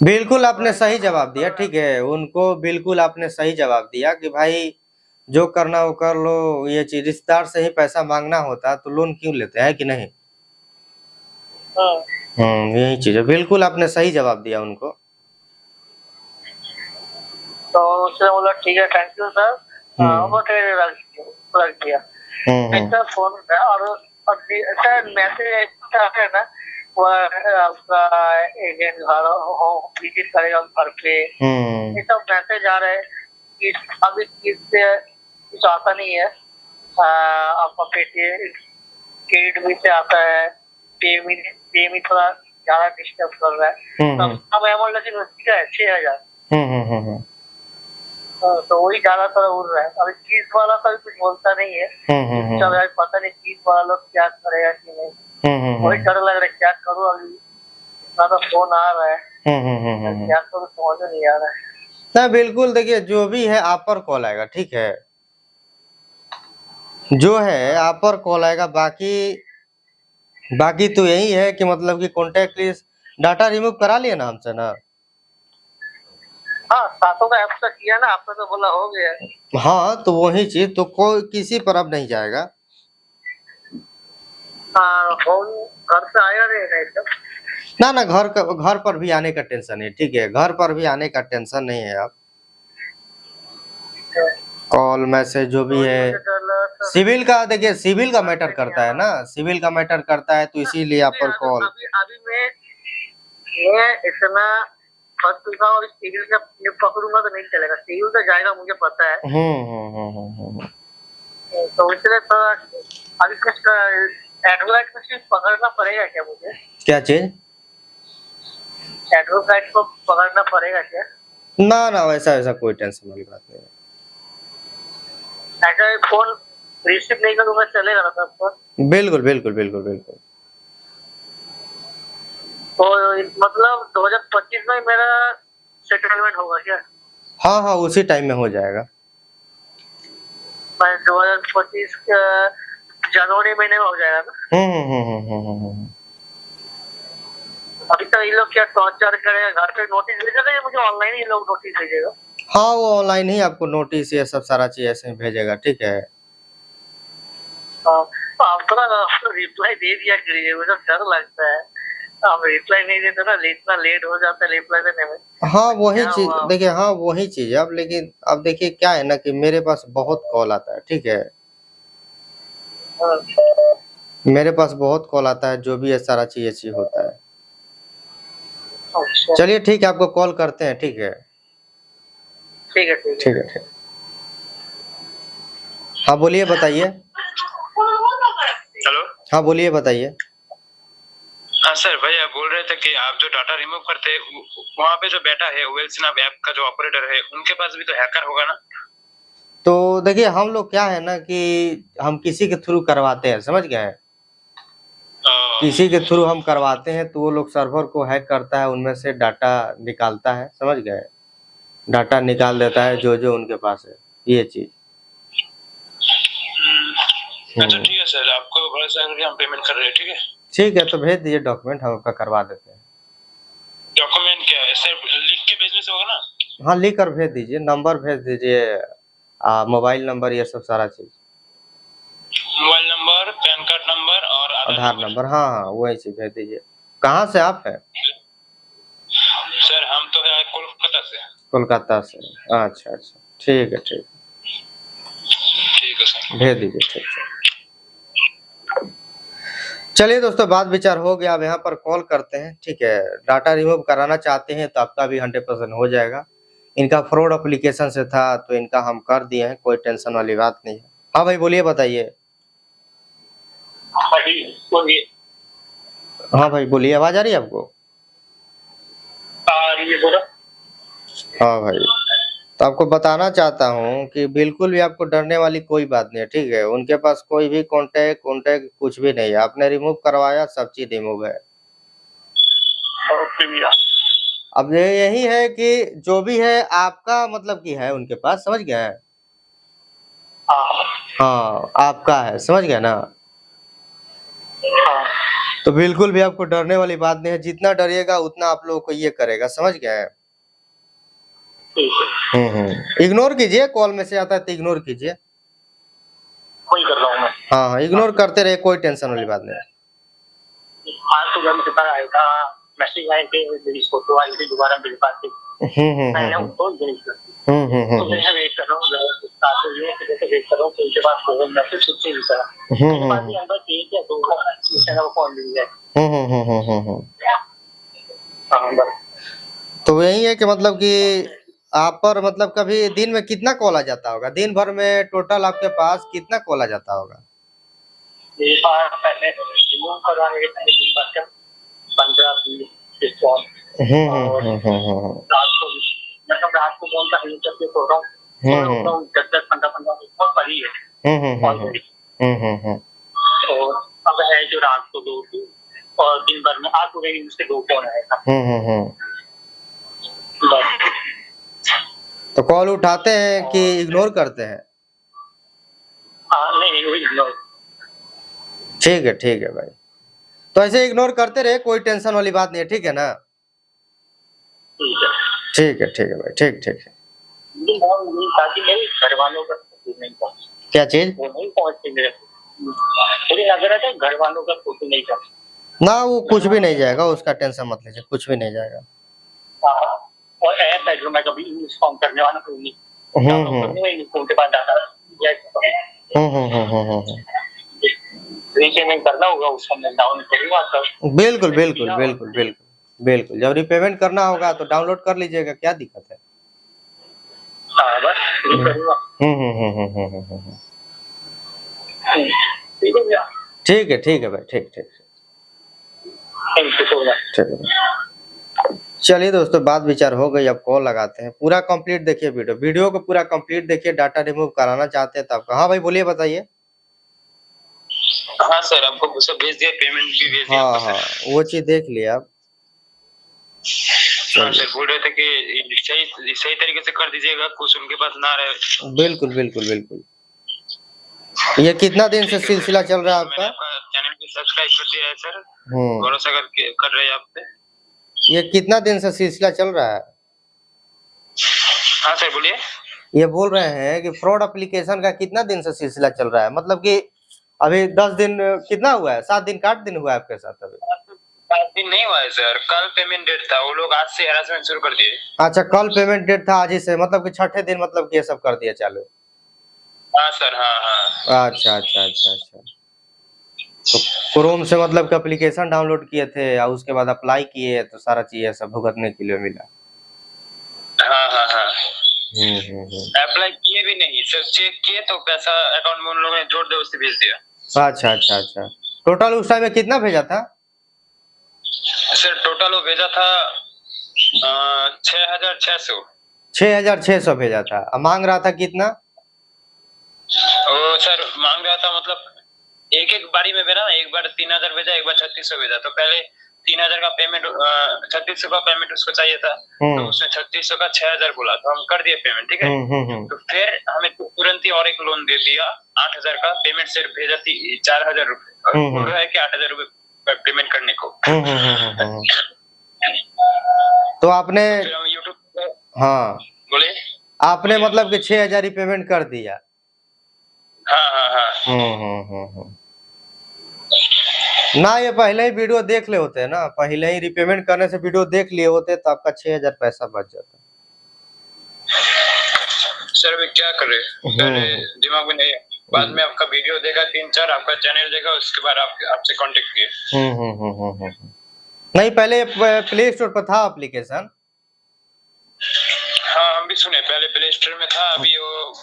बिल्कुल आपने सही जवाब दिया, ठीक है। उनको बिल्कुल आपने सही जवाब दिया कि भाई जो करना वो कर लो, ये चीज रिश्तेदार से ही पैसा मांगना होता तो लोन क्यों लेते हैं कि नहीं। यही चीज है, बिल्कुल आपने सही जवाब दिया उनको। तो उसने बोला ठीक है, थैंक यू सर, रख दिया। ऐसा फोन और सर मैसेज है ना, वो आपका एजेंट घर विजिट करेगा घर पे, ये सब मैसेज आ रहे हैं कि अभी किससे कुछ आता नहीं है। आपका क्रेडिट भी से आता है, पेमी थोड़ा ज्यादा डिस्टर्ब कर रहा है। अब अमाउंट लेकिन उसका है 6,000। तो वही ज्यादा थोड़ा उड़ रहा है। अभी चीज वाला कभी कुछ बोलता नहीं है। पता नहीं चीज वाला लोग क्या करेगा कि नहीं, वही डर लग रहा है क्या करूँ। अभी तो फोन आ रहा है, क्या करूँ समझ नहीं आ रहा है। ना बिल्कुल देखिए, जो भी है आप पर कॉल आएगा, ठीक है, जो है आप पर कॉल आएगा। बाकी बाकी तो यही है कि मतलब कि कॉन्टेक्ट लिस्ट डाटा रिमूव करा लिया ना हमसे ना। हाँ, सातों का ऐप तक किया ना आपने, तो बोला हो गया। हाँ तो वही चीज तो कोई किसी पर अब नहीं जाएगा। हाँ, फोन घर से आया नहीं एकदम। ना घर पर भी आने का टेंशन है, ठीक है, घर पर भी आने का टेंशन नहीं है। आप कॉल मैसेज जो भी है, सिविल का देखिए, सिविल का मैटर करता है ना, सिविल का मैटर करता है, तो इसीलिए आप पर कॉल। अभी मैं इतना फंस चुका हूँ, सिविल का पकड़ूंगा तो नहीं चलेगा, सिविल तो जाएगा मुझे पता है। तो इसलिए थोड़ा अभी कुछ एडवोकेट को सिर्फ पकड़ना पड़ेगा क्या मुझे? क्या चीज? एडवोकेट को पकड़ना पड़ेगा क्या? ना वैसा कोई टेंशन वाली बात नहीं है। ऐसा फोन रिसीव नहीं करूंगा चलेगा ना सबको? बिल्कुल बिल्कुल बिल्कुल बिल्कुल। तो मतलब 2025 में मेरा सेटलमेंट होगा क्या? हाँ उसी टाइम में हो जाएगा। मैं 2025 जनवरी महीने में हो जाएगा ना? अभी तो ये लोग क्या टॉर्चर करेगा, घर पे नोटिस भेजेगा या मुझे ऑनलाइन ही लोग नोटिस भेजेगा? हाँ वो ऑनलाइन ही आपको नोटिस ये सब सारा चीज ऐसे ही भेजेगा, ठीक है। हाँ, तो आप थोड़ा रिप्लाई दे दिया करिए, मुझे डर लगता है आप रिप्लाई नहीं देते ना, इतना लेट हो जाता है रिप्लाई देने में। हाँ वही चीज देखिए, हाँ वही चीज है। अब लेकिन अब देखिए क्या है ना कि मेरे पास बहुत कॉल आता है, ठीक है, मेरे पास बहुत कॉल आता है, जो भी है सारा चीज ऐसी होता है। चलिए ठीक है, आपको कॉल करते हैं, ठीक है। ठीक है ठीक है ठीक। हाँ बोलिए बताइए। हेलो। हाँ बोलिए बताइए। हाँ सर, भैया बोल रहे थे कि आप जो डाटा रिमूव करते हैं वहाँ पे जो बेटा है वेलस्नैप ऐप का जो ऑपरेटर है, उनके पास भी तो हैकर होगा ना? तो देखिए हम लोग क्या है ना कि हम किसी के थ्रू करवाते हैं, समझ गए, किसी के थ्रू हम करवाते हैं, तो वो लोग सर्वर को हैक करता है, उनमें से डाटा निकालता है, समझ गए, डाटा निकाल देता है जो जो उनके पास है, ये चीज। अच्छा ठीक है सर, आपको भरोसा करके हम पेमेंट कर रहे हैं, ठीक है। ठीक है तो भेज दीजिए डॉक्यूमेंट, हम आपका करवा देते हैं। डॉक्यूमेंट क्या है सर, लिख के भेजने से होगा ना? हाँ लिख कर भेज दीजिए, नंबर भेज दीजिए, मोबाइल नंबर, ये सब सारा चीज। Mobile number, pan card number और आधार नंबर, हाँ वही चीज भेज दीजिए। कहाँ से आप है? सर हम तो है कोलकाता से। कोलकाता से, अच्छा ठीक है ठीक है सर, भेज दीजिए, ठीक है। चलिए दोस्तों, बात विचार हो गया, अब यहाँ पर कॉल करते हैं, ठीक है। डाटा रिमूव कराना चाहते हैं तो आपका भी 100% हो जाएगा। इनका फ्रॉड एप्लीकेशन से था तो इनका हम कर दिए हैं, कोई टेंशन वाली बात नहीं है। हाँ भाई बोलिए बताइए। हाँ भाई बोलिए, आवाज आ रही है आपको? हाँ भाई, तो आपको बताना चाहता हूँ कि बिल्कुल भी आपको डरने वाली कोई बात नहीं है, ठीक है। उनके पास कोई भी कॉन्टेक्ट कुछ भी नहीं है, आपने रिमूव करवाया, सब चीज रिमूव है। अब ये यही है कि जो भी है आपका मतलब की है उनके पास, समझ गए? हाँ आपका है, समझ गए ना? तो बिल्कुल भी आपको डरने वाली बात नहीं है, जितना डरिएगा उतना आप लोगों को ये करेगा, समझ गए? इग्नोर कीजिए, कॉल में से आता है तो इग्नोर कीजिए। कोई कर रहा हूँ मैं। हाँ इग्नोर करते रहे, कोई टेंशन वाली बात नहीं। आज तो जब पता आया था, मैसेज आए थे, मेरी फोटो आई थी दोबारा मेरे पास। मैंने उनको डिलीट कर दिया। तो मैं वेट कर रहा हूँ, वेट कर रहा हूँ, उनके पास फोन मैसेज कुछ नहीं दिखा। मेरे पास नंबर ठीक है, तो वो फोन मिल जाए। तो यही है कि मतलब कि आप पर मतलब कभी दिन में कितना कॉल आ जाता होगा? दिन भर में टोटल आपके पास कितना कॉल आ जाता होगा? पहले रिमूव करवाने के पहले दिन भर का 15-20 कॉल। रात को कौन सा यूज करके सो रहा हूँ, 10-15 बहुत बड़ी है। और अब है जो रात को 2 और दिन भर में 8 बजे से 2 फोन आएगा। तो कॉल उठाते हैं कि इग्नोर करते हैं? नहीं वही ignore। ठीक है भाई, तो ऐसे इग्नोर करते रहे, कोई टेंशन वाली बात नहीं है, ठीक है ना? ठीक है ठीक है भाई, ठीक ठीक है। ताकि मेरे घर वालों का फोटो नहीं पहुंचे। क्या चीज? वो नहीं पहुंचती मेरे, मुझे लग रहा था घर वालों का फोटो नहीं जाता ना, वो कुछ भी नहीं जाएगा, उसका टेंशन मत लीजिए, कुछ भी नहीं जाएगा। और ऐप है जो मैं कभी इंस्टॉल करने वाला हूँ नहीं, उनके पास डाटा रीपेमेंट करना होगा, उसको मैं डाउन करूंगा तब। बिल्कुल बिल्कुल बिल्कुल बिल्कुल बिल्कुल, जब रिपेमेंट करना होगा तो डाउनलोड कर लीजिएगा, क्या दिक्कत है? हाँ बस ये करूंगा। ठीक है भाई, ठीक ठीक थैंक यू सो मच। ठीक है। चलिए दोस्तों, बात विचार हो गई, अब कॉल लगाते हैं। पूरा कंप्लीट देखिए, वीडियो को पूरा कंप्लीट देखिए। डाटा रिमूव कराना चाहते हैं तो आपका, हाँ भाई बोलिए, बताइए। हाँ सर, आपको सब भेज दिया, पेमेंट भी भेज दिया। हाँ हाँ, वो चीज देख लिया आप। हाँ सर, बोल रहे थे कि सही तरीके से कर दीजिएगा, कुछ उनके पास ना रहे। बिल्कुल बिल्कुल बिल्कुल। ये कितना दिन से सिलसिला चल रहा है आपका? चैनल को सब्सक्राइब कर दिया है सर, भरोसा कर रहे हैं आप पे। ये कितना दिन से सिलसिला चल रहा है? हाँ सर बोलिए। ये बोल रहे हैं कि फ्रॉड एप्लीकेशन का कितना दिन से सिलसिला चल रहा है, मतलब कि अभी 10 दिन कितना हुआ है, 7 दिन का 8 दिन हुआ है आपके साथ? अभी 7 दिन नहीं हुआ है सर, कल पेमेंट डेट था, वो लोग आज से हरासमेंट शुरू कर दिए। अच्छा, कल पेमेंट डेट था, आज ही से, मतलब कि छठे दिन, मतलब कि ये सब कर दिया चालू? हाँ सर, हाँ। अच्छा अच्छा अच्छा अच्छा। तो क्रोम से मतलब कि एप्लीकेशन डाउनलोड किए थे और उसके बाद अप्लाई किए तो सारा चीज सब भुगतने के लिए मिला? हाँ। अप्लाई किए भी नहीं सर, चेक किए तो पैसा अकाउंट में उन लोगों ने जोड़ दे, उससे भेज दिया। अच्छा अच्छा अच्छा। टोटल उस टाइम में कितना भेजा था सर? टोटल वो भेजा था 6,600। 6,600 भेजा था, अब मांग रहा था कितना? वो सर मांग रहा था, मतलब एक बारी में भेजा ना, एक बार 3,000 भेजा, एक बार 3,600 भेजा। तो पहले 3,000 का पेमेंट, 3,600 का पेमेंट उसको चाहिए था, तो उसने 3,600 का 6,000 बोला, तो हम कर दिए पेमेंट, ठीक है। तो फिर हमें तुरंत ही और एक लोन दे दिया 8,000 का, पेमेंट सिर्फ भेजा थी 4,000 रुपए, और बोल रहा है कि 8,000 रुपए पेमेंट करने को। तो आपने फिर हम यूट्यूब, हाँ बोले आपने मतलब कि 6,000 ही पेमेंट कर दिया? हाँ। ना, ये पहले ही वीडियो देख ले होते हैं ना, पहले ही रिपेमेंट करने से वीडियो देख लिए होते तो आपका 6,000 पैसा बच जाता। सर अभी क्या करे, दिमाग में नहीं है। बाद में आपका वीडियो देखा 3-4, आपका चैनल देखा, उसके बाद आपसे कांटेक्ट किए। नहीं, पहले प्ले स्टोर पर था एप्लीकेशन? हाँ, हम भी सुने, पहले प्ले स्टोर में था, अभी वो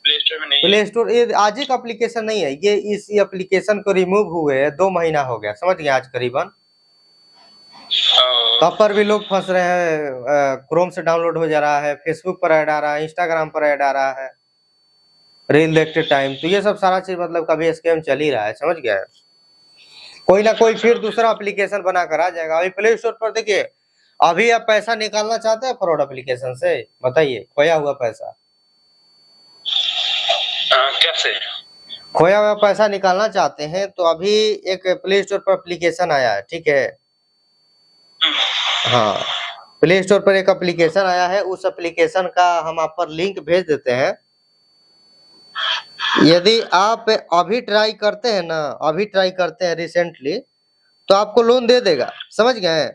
प्ले स्टोर में नहीं। प्ले स्टोर ये आज ही का एप्लीकेशन नहीं है, ये इस एप्लीकेशन को रिमूव हुए 2 महीना हो गया, समझ गए, आज करीबन। तब पर भी लोग फंस रहे हैं, क्रोम से डाउनलोड हो जा रहा है, फेसबुक पर ऐड आ रहा है, इंस्टाग्राम पर ऐड आ रहा है, रील देखते टाइम। तो ये सब सारा चीज मतलब कभी स्कैम चल ही रहा है, समझ गया। कोई ना कोई फिर दूसरा एप्लीकेशन बनाकर आ जाएगा। अभी प्ले स्टोर पर देखिए, अभी आप पैसा निकालना चाहते हैं फ्रॉड एप्लीकेशन से, बताइए, खोया हुआ पैसा कैसे? खोया हुआ पैसा निकालना चाहते हैं तो अभी एक प्ले स्टोर पर एप्लीकेशन आया है, ठीक है। हाँ, प्ले स्टोर पर एक एप्लीकेशन आया है, उस एप्लीकेशन का हम आप पर लिंक भेज देते हैं। यदि आप अभी ट्राई करते हैं ना, अभी ट्राई करते हैं रिसेंटली, तो आपको लोन दे देगा, समझ गए।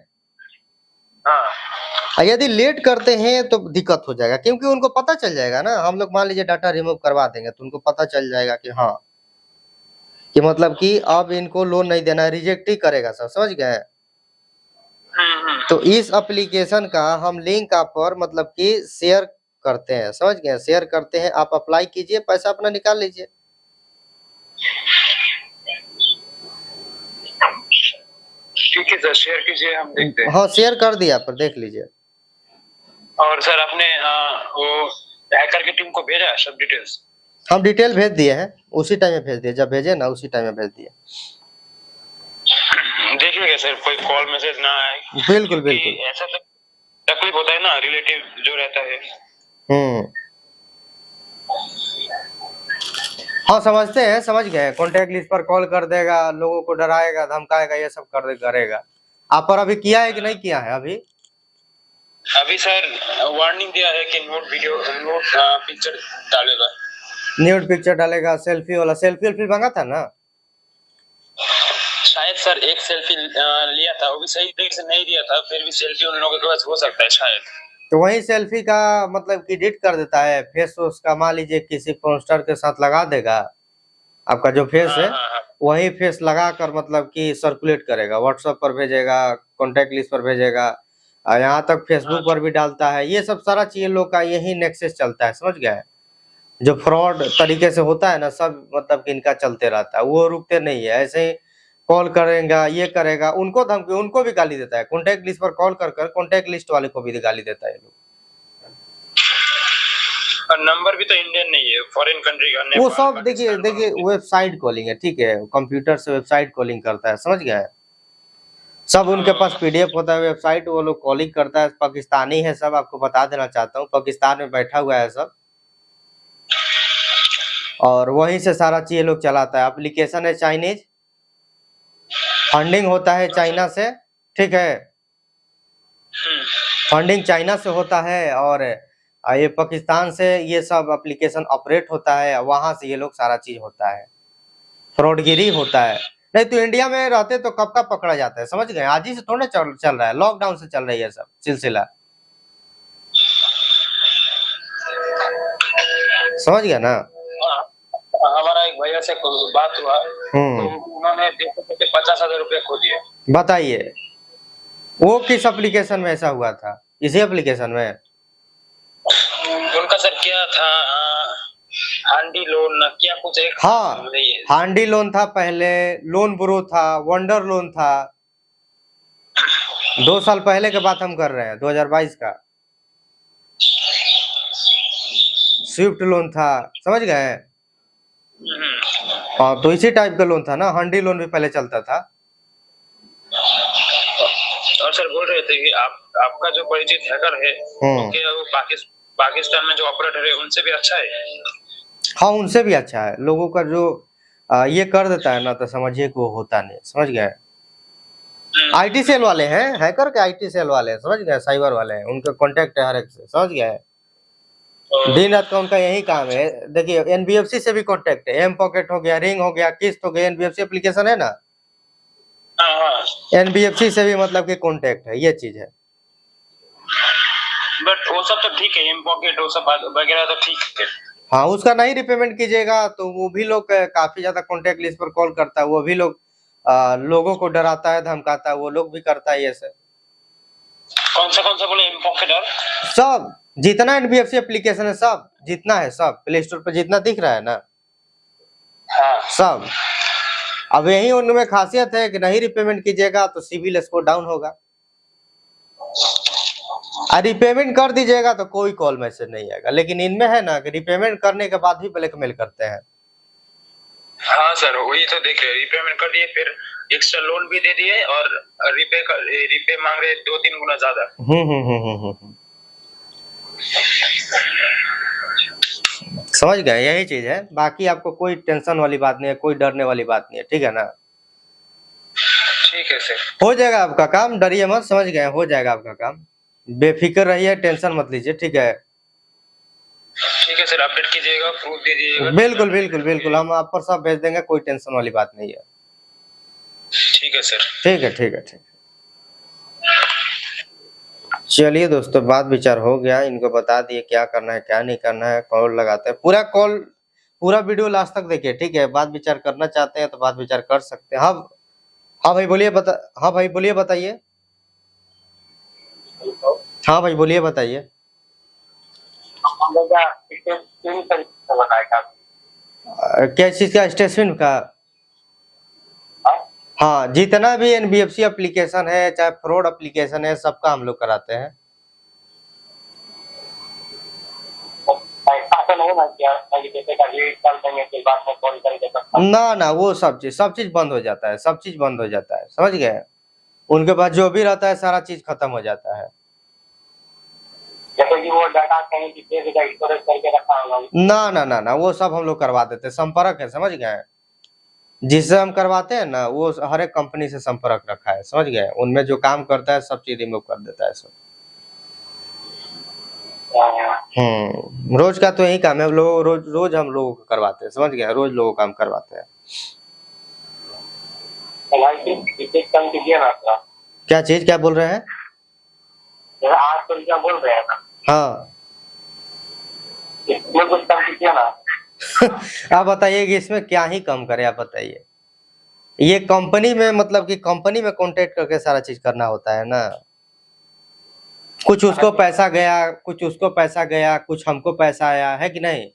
यदि लेट करते हैं तो दिक्कत हो जाएगा, क्योंकि उनको पता चल जाएगा ना, हम लोग मान लीजिए डाटा रिमूव करवा देंगे तो उनको पता चल जाएगा कि हाँ, कि मतलब कि अब इनको लोन नहीं देना है, रिजेक्ट ही करेगा सब, समझ गए। तो इस एप्लीकेशन का हम लिंक आप पर मतलब कि शेयर करते हैं, समझ गए, शेयर करते हैं, आप अप्लाई कीजिए, पैसा अपना निकाल लीजिए। ठीक है सर, शेयर कीजिए, हम देखते हैं। हाँ, शेयर कर दिया, पर देख लीजिए। और सर आपने वो हैकर की टीम को भेजा सब डिटेल्स? हम डिटेल भेज दिए हैं, उसी टाइम में भेज दिए, जब भेजे ना उसी टाइम में भेज दिए। देखिएगा सर, कोई कॉल मैसेज ना आए। बिल्कुल बिल्कुल, ऐसा तकलीफ होता है ना, रिलेटिव जो रहता है। हाँ समझते हैं, समझ गए। कॉन्टेक्ट लिस्ट पर कॉल कर देगा, लोगों को डराएगा, धमकाएगा, ये सब करेगा। आप पर अभी किया है कि नहीं किया है? अभी सर वार्निंग दिया है कि नोट पिक्चर डालेगा। न्यूड पिक्चर डालेगा, सेल्फी मांगा था ना? शायद सर एक सेल्फी लिया था, वो भी सही तरीके से नहीं दिया था, फिर भी सेल्फी उन लोगों के पास हो सकता है शायद। तो वही सेल्फी का मतलब कि एडिट कर देता है, फेस उसका मान लीजिए किसी पोस्टर के साथ लगा देगा, आपका जो फेस है वही फेस लगा कर मतलब कि सर्कुलेट करेगा, व्हाट्सएप पर भेजेगा, कॉन्टेक्ट लिस्ट पर भेजेगा, यहाँ तक फेसबुक पर भी डालता है। ये सब सारा चीज लोग का यही नेक्सस चलता है, समझ गए? जो फ्रॉड तरीके से होता है ना, सब मतलब कि इनका चलते रहता है, वो रुकते नहीं है। ऐसे ही कॉल करेगा, ये करेगा, उनको धमकी, उनको भी गाली देता है। कॉन्टेक्ट लिस्ट पर कॉल कर कॉन्टेक्ट लिस्ट वाले को भी गाली देता है लोग। और नंबर भी तो इंडियन नहीं है, फॉरेन कंट्री का। वो सब देखिए वेबसाइट कॉलिंग है, ठीक है, कंप्यूटर से वेबसाइट कॉलिंग करता है, समझ गए? सब उनके पास पीडीएफ होता है, वेबसाइट वो लोग कॉलिंग करता है। पाकिस्तानी है सब, आपको बता देना चाहता हूँ, पाकिस्तान में बैठा हुआ है सब, और वहीं से सारा चीज लोग चलाता है। एप्लीकेशन है चाइनीज, फंडिंग होता है चाइना से, ठीक है, फंडिंग चाइना से होता है, और ये पाकिस्तान से ये सब एप्लीकेशन ऑपरेट होता है, वहां से ये लोग सारा चीज होता है, फ्रॉडगिरी होता है। नहीं तो इंडिया में रहते तो कब का पकड़ा जाता है, समझ गए? आज ही से थोड़ा चल रहा है, लॉकडाउन से चल रही है सब सिलसिला, समझ गया ना? हमारा एक भैया से बात हुआ, तो उन्होंने 50,000 रुपए खो दिए। बताइए वो किस एप्लीकेशन में ऐसा हुआ था? इसी एप्लीकेशन में उनका सर क्या था, हांडी लोन क्या कुछ एक, हाँ हांडी लोन था, पहले लोन ब्रो था, वंडर लोन था, 2 साल पहले के बात हम कर रहे हैं, 2022 का। स्विफ्ट लोन था, समझ गए? हाँ तो इसी टाइप का लोन था ना, हांडी लोन भी पहले चलता था। और सर बोल रहे थे कि आपका जो परिचित हैकर है वो पाकिस्तान में जो ऑपरेटर है उनसे भी अच्छा है। हाँ उनसे भी अच्छा है, लोगों का जो ये कर देता है ना, तो समझिए कि वो होता नहीं, समझ गए? आईटी सेल वाले हैं, हैकर के आईटी सेल वाले हैं, समझ गए? साइबर वाले हैं, उनका कांटेक्ट है हर एक से, समझ गए? दिन रात का उनका यही काम है। देखिए एनबीएफसी से भी कांटेक्ट है, एम पॉकेट हो गया, रिंग हो गया, किस्त हो गया, एनबीएफसी एप्लीकेशन है ना, एनबीएफसी से भी मतलब कि कांटेक्ट है, ये चीज है। बट वो सब तो ठीक है, एम पॉकेट वो सब वगैरह तो ठीक है। हाँ उसका नहीं रिपेमेंट कीजिएगा तो वो भी लोग काफी ज्यादा कांटेक्ट लिस्ट पर कॉल करता है, वो भी लोग लोगों को डराता है, धमकाता है, वो लोग भी करता है ये सब। कौन सा बोले? एम पॉकेट और सब जितना एनबीएफसी एप्लीकेशन है, सब जितना है, सब प्ले स्टोर पर जितना दिख रहा है ना, सब। अब यही उनमें खासियत है कि नहीं रिपेमेंट कीजिएगा तो सिविल स्कोर डाउन होगा, रिपेमेंट कर दीजिएगा तो कोई कॉल मैसेज नहीं आएगा। लेकिन इनमें है ना कि रिपेमेंट करने के बाद भी ब्लैकमेल करते हैं। हाँ सर वही तो देख रहे, रिपेमेंट कर दिए, फिर एक्स्ट्रा लोन भी दे दिए, और रिपे मांग रहे 2-3 गुना ज्यादा। समझ गए? यही चीज है, बाकी आपको कोई टेंशन वाली बात नहीं है, कोई डरने वाली बात नहीं है, ठीक है ना? ठीक है सर, हो जाएगा आपका काम, डरिए मत, समझ गए? हो जाएगा आपका काम, बेफिक्र रहिए, टेंशन मत लीजिए, ठीक है? ठीक है सर, अपडेट कीजिएगा, प्रूफ दे दीजिएगा। बिल्कुल बिल्कुल बिल्कुल, हम आप पर सब भेज देंगे, कोई टेंशन वाली बात नहीं है। ठीक है सर, ठीक है ठीक है ठीक है। चलिए दोस्तों, बात विचार हो गया, इनको बता दिए क्या करना है क्या नहीं करना है। कॉल लगाते हैं, पूरा वीडियो लास्ट तक देखिए, ठीक है? बात विचार करना चाहते हैं तो बात विचार कर सकते हैं। हाँ भाई बोलिए, हाँ भाई बोलिए, बताइए। हाँ भाई बोलिए, बताइए। क्या चीज का? स्टेटमेंट का? हाँ जितना भी एनबीएफसी एप्लीकेशन है, चाहे फ्रॉड एप्लीकेशन है, सबका हम लोग कराते हैं। ना वो सब चीज बंद हो जाता है, सब चीज बंद हो जाता है, समझ गए? उनके पास जो भी रहता है सारा चीज खत्म हो जाता है। जैसे कि वो डाटा कहीं किसी जगह स्टोरेज करके रखा होगा। ना ना ना ना, वो सब हम लोग करवा देते हैं, संपर्क है, समझ गए। जिससे हम करवाते हैं ना, वो हर एक कंपनी से संपर्क रखा है, समझ गए। उनमें जो काम करता है सब चीज रिमूव कर देता है सब। रोज का तो यही काम है, रोज रोज हम लोगों को करवाते हैं, समझ गए, रोज लोगों को काम करवाते हैं। क्या चीज, क्या बोल रहे हैं? 800 रुपया बोल रहे हैं ना। हाँ इसमें कुछ कम कीजिए ना। आप बताइए कि इसमें क्या ही कम करे, आप बताइए। ये कंपनी में, मतलब कि कंपनी में कांटेक्ट करके सारा चीज करना होता है ना। कुछ उसको पैसा गया, कुछ उसको पैसा गया, कुछ हमको पैसा आया है कि नहीं।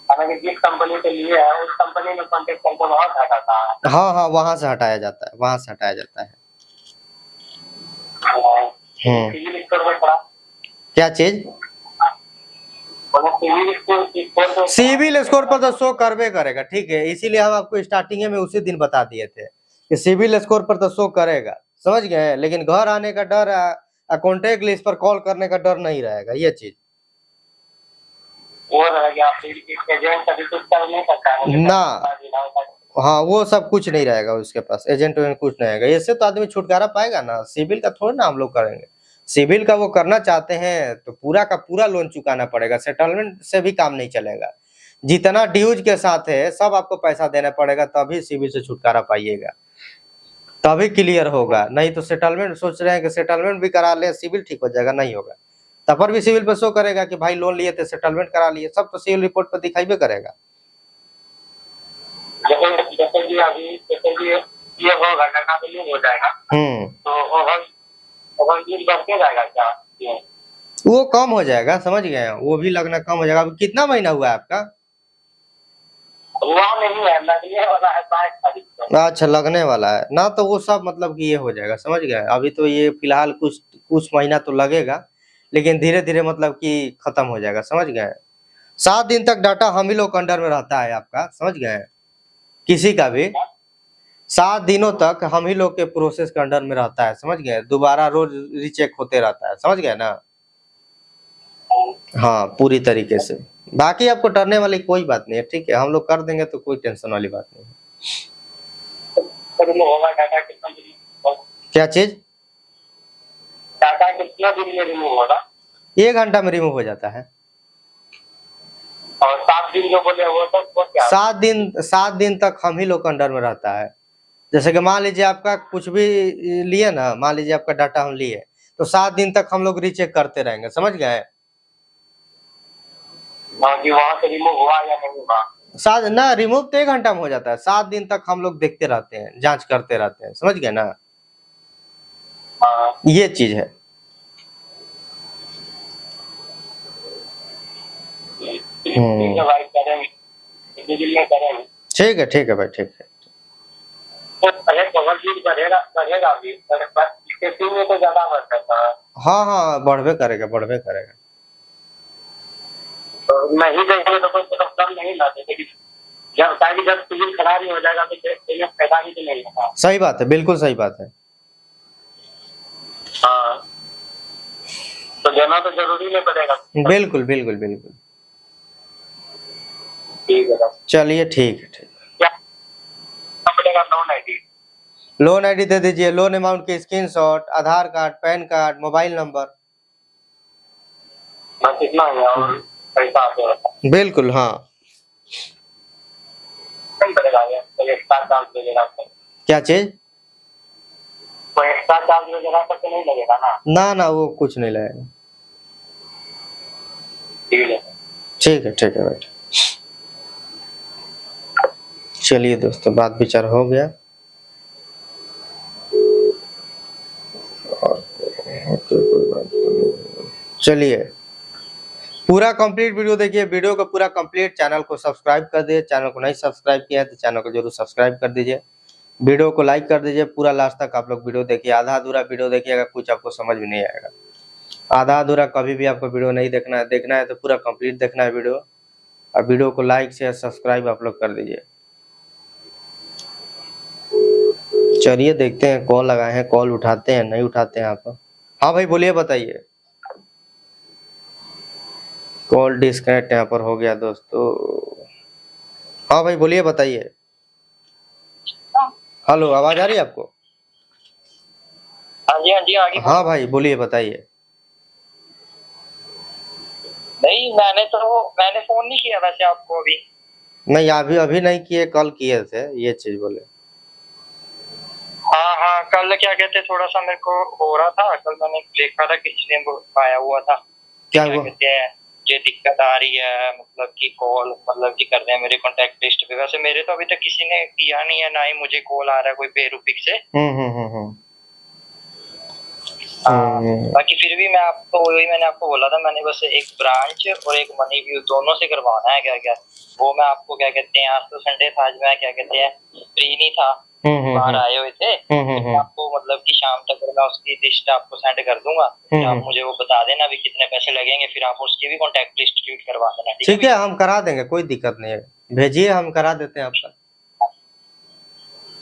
हालांकि जिस कंपनी से लिए है उस कंपनी में कांटेक्ट करके वहां से हटाता है। हाँ हाँ, वहां से हटाया जाता है, वहां से हटाया जाता है। सिविल स्कोर में थोड़ा क्या चीज? सिविल स्कोर पर तो शो करवे करेगा, ठीक है, इसीलिए हम आपको स्टार्टिंग में उसी दिन बता दिए थे कि सिविल स्कोर पर तो शो करेगा, समझ गए। लेकिन घर आने का डर, कॉन्टेक्ट लिस्ट पर कॉल करने का डर नहीं रहेगा, ये चीज। वो रहेगा, एजेंट अभी कुछ कर नहीं सकता है ना, हाँ वो सब कुछ नहीं रहेगा उसके पास, एजेंट कुछ नहीं रहेगा। इससे तो आदमी छुटकारा पाएगा ना, सिविल का थोड़ा ना हम लोग करेंगे। सिविल का वो करना चाहते हैं तो पूरा का पूरा लोन चुकाना पड़ेगा, सेटलमेंट से भी काम नहीं चलेगा। जितना ड्यूज के साथ है सब आपको पैसा देना पड़ेगा, तभी सिविल से छुटकारा पाइएगा, तभी क्लियर होगा। नहीं तो सेटलमेंट सोच रहे हैं कि सेटलमेंट भी करा ले सिविल ठीक हो जाएगा, नहीं होगा। तब पर भी सिविल पे शो करेगा कि भाई लोन लिए थे, सेटलमेंट करा लिए, सब तो सिविल रिपोर्ट पर दिखाई भी करेगा। जैसे कि अभी ये होगा घटना तो हो जाएगा, तो ओवरड्यू बढ़ के जाएगा क्या? वो कम हो जाएगा, समझ गए, वो भी लगना कम हो जाएगा। कितना महीना हुआ है आपका? हुआ नहीं है, लगने वाला है 22 तारीख को। अच्छा, लगने वाला है ना, तो वो सब मतलब कि ये हो जाएगा, समझ गए। अभी तो ये फिलहाल कुछ महीना तो लगेगा, लेकिन धीरे धीरे मतलब कि खत्म हो जाएगा, समझ गए। 7 दिन तक डाटा हम ही लोग अंडर में रहता है आपका, समझ गए। किसी का भी 7 दिनों तक हम ही लोग के प्रोसेस के अंडर में रहता है, समझ गए। दोबारा रोज रीचेक होते रहता है, समझ गए ना। हाँ, पूरी तरीके से। बाकी आपको डरने वाली कोई बात नहीं है, ठीक है, हम लोग कर देंगे, तो कोई टेंशन वाली बात नहीं है। होगा डाटा कितना दिन? क्या चीज? डाटा कितना दिन में रिमूव होगा? 1 घंटा में रिमूव हो जाता है। और 7 दिन जो बोले वो तो क्या? 7 दिन तक हम ही लोग अंडर में रहता है। जैसे कि मान लीजिए आपका कुछ भी लिए ना, मान लीजिए आपका डाटा हम लिए, तो 7 दिन तक हम लोग रीचेक करते रहेंगे, समझ गए। कि वहां से रिमूव हुआ या नहीं हुआ। 7 ना, रिमूव तो 1 घंटा में हो जाता है, 7 दिन तक हम लोग देखते रहते हैं, जांच करते रहते हैं, समझ गए ना। ये चीज है। ठीक है भाई, ठीक है। तो ज्यादा बढ़ सकता है। हाँ, बढ़वे करेगा। तो नहीं देंगे तो कोई प्रॉब्लम नहीं ना, जैसे जब सिविल खराब ही हो जाएगा तो फायदा ही तो नहीं होगा। सही बात है, बिल्कुल सही बात है। हाँ, तो देना तो जरूरी नहीं पड़ेगा। बिल्कुल। ठीक है, चलिए, ठीक है। क्या पड़ेगा? लोन आईडी दे दीजिए, लोन अमाउंट की screenshot, Aadhaar card, pan card, mobile number, कितना है और पैसा? बिल्कुल, हाँ। एक्स्ट्रा चार्ज लगेगा? क्या चीज? कोई एक्स्ट्रा चार्ज वगैरह तो नहीं लगेगा ना? ना, वो कुछ नहीं लगेगा। ठीक है भाई। चलिए दोस्तों, बात विचार हो गया। चलिए, पूरा कंप्लीट वीडियो देखिए, वीडियो को पूरा कंप्लीट, चैनल को सब्सक्राइब कर दीजिए, चैनल को नहीं सब्सक्राइब किया है तो चैनल को जरूर सब्सक्राइब कर दीजिए, वीडियो को लाइक कर दीजिए। पूरा लास्ट तक आप लोग वीडियो देखिए, आधा अधूरा वीडियो देखिएगा कुछ आपको समझ में नहीं आएगा। आधा अधूरा कभी भी आपको वीडियो नहीं देखना है तो पूरा कंप्लीट देखना है वीडियो। और वीडियो को लाइक शेयर सब्सक्राइब आप लोग कर दीजिए। चलिए, देखते हैं, कॉल लगाए हैं, कॉल उठाते हैं नहीं उठाते हैं आप। हाँ भाई, बोलिए, बताइए। कॉल डिस्कनेक्ट यहाँ पर हो गया दोस्तों। हाँ भाई बोलिए, बताइए। हेलो, आवाज आ रही है आपको? हाँ जी, हाँ जी, आगे हाँ भाई बोलिए, बताइए। नहीं, मैंने फोन नहीं किया वैसे आपको अभी। नहीं, अभी अभी नहीं किए, कल किए थे, ये चीज बोले। हाँ हाँ, कल क्या कहते, थोड़ा सा मेरे को हो रहा था, कल मैंने देखा था किसी ने आया हुआ था, क्या क्या हुआ? कहते हैं, ये दिक्कत आ रही है, मतलब कि कॉल, मतलब कि कर रहे हैं मेरे कॉन्टेक्ट लिस्ट पे। वैसे मेरे तो अभी तक किसी ने किया नहीं है, ना ही मुझे कॉल आ रहा है कोई बेरुपिक से। बाकी फिर भी मैं आपको, वही मैंने आपको बोला था, मैंने बस एक ब्रांच और एक मनी व्यू दोनों से करवाना है। क्या क्या वो मैं आपको, क्या कहते हैं, आज तो संडे था, आज मैं, क्या कहते हैं, फ्री नहीं था, बाहर आए हुए थे। तो आपको मतलब कि शाम तक मैं उसकी लिस्ट आपको सेंड कर दूंगा, आप मुझे वो बता देना अभी कितने पैसे लगेंगे, फिर आप उसकी भी कॉन्टेक्ट लिस्ट क्रिएट करवा देना। ठीक है, हम करा देंगे, कोई दिक्कत नहीं है, भेजिए, हम करा देते हैं आपका।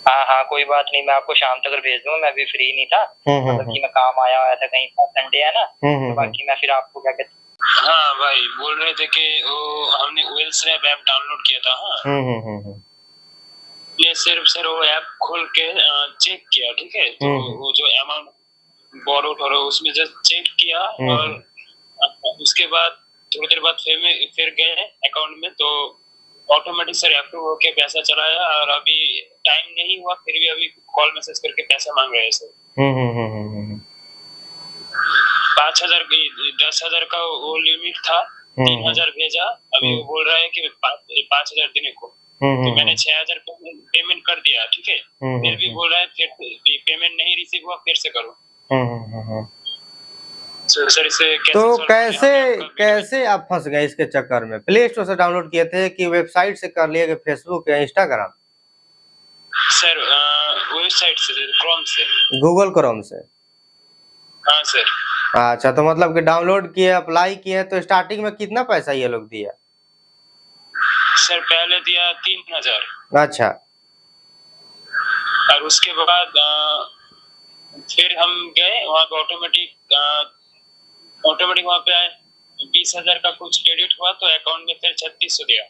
हाँ हाँ, कोई बात नहीं, मैं आपको शाम तक भेज दूंगा, मैं भी फ्री नहीं था, मतलब कि मैं काम आया हुआ था कहीं, संडे है ना। तो बाकी मैं फिर आपको, क्या कहते, हाँ भाई बोल रहे थे कि वो हमने वेलस्नैप ऐप डाउनलोड किया था। हाँ ये सिर्फ वो ऐप खोल के चेक किया, ठीक है, तो वो जो अमाउंट बोरोड हो रहा है उसमें जस्ट चेक किया, और उसके बाद थोड़ी देर बाद फिर गए अकाउंट में, तो ऑटोमेटिक सर अप्रूव होके पैसा चला आया, और अभी टाइम नहीं हुआ फिर भी अभी कॉल मैसेज करके पैसा मांग रहे हैं सर। 5,000 10,000 का वो लिमिट था, 3,000 भेजा, अभी वो बोल रहा है कि 5,000 देने को। तो मैंने 6,000 पेमेंट कर दिया, ठीक है, फिर भी बोल रहा है फिर पेमेंट नहीं रिसीव हुआ, फिर से करो। सर इसे तो कैसे आप फंस गए इसके चक्कर में? प्ले स्टोर से डाउनलोड किए थे कि वेबसाइट से कर लिए, कि फेसबुक या इंस्टाग्राम? सर वेबसाइट से, क्रोम से, गूगल क्रोम से। हाँ सर। अच्छा, तो मतलब कि डाउनलोड किए, अप्लाई किए, तो स्टार्टिंग में कितना पैसा ये लोग दिया? सर पहले दिया 3,000। अच्छा, और उसके बाद फिर हम गए वहाँ पे, ऑटोमेटिक वहाँ पे 20,000 का कुछ क्रेडिट हुआ, तो अकाउंट में फिर 3600 दिया।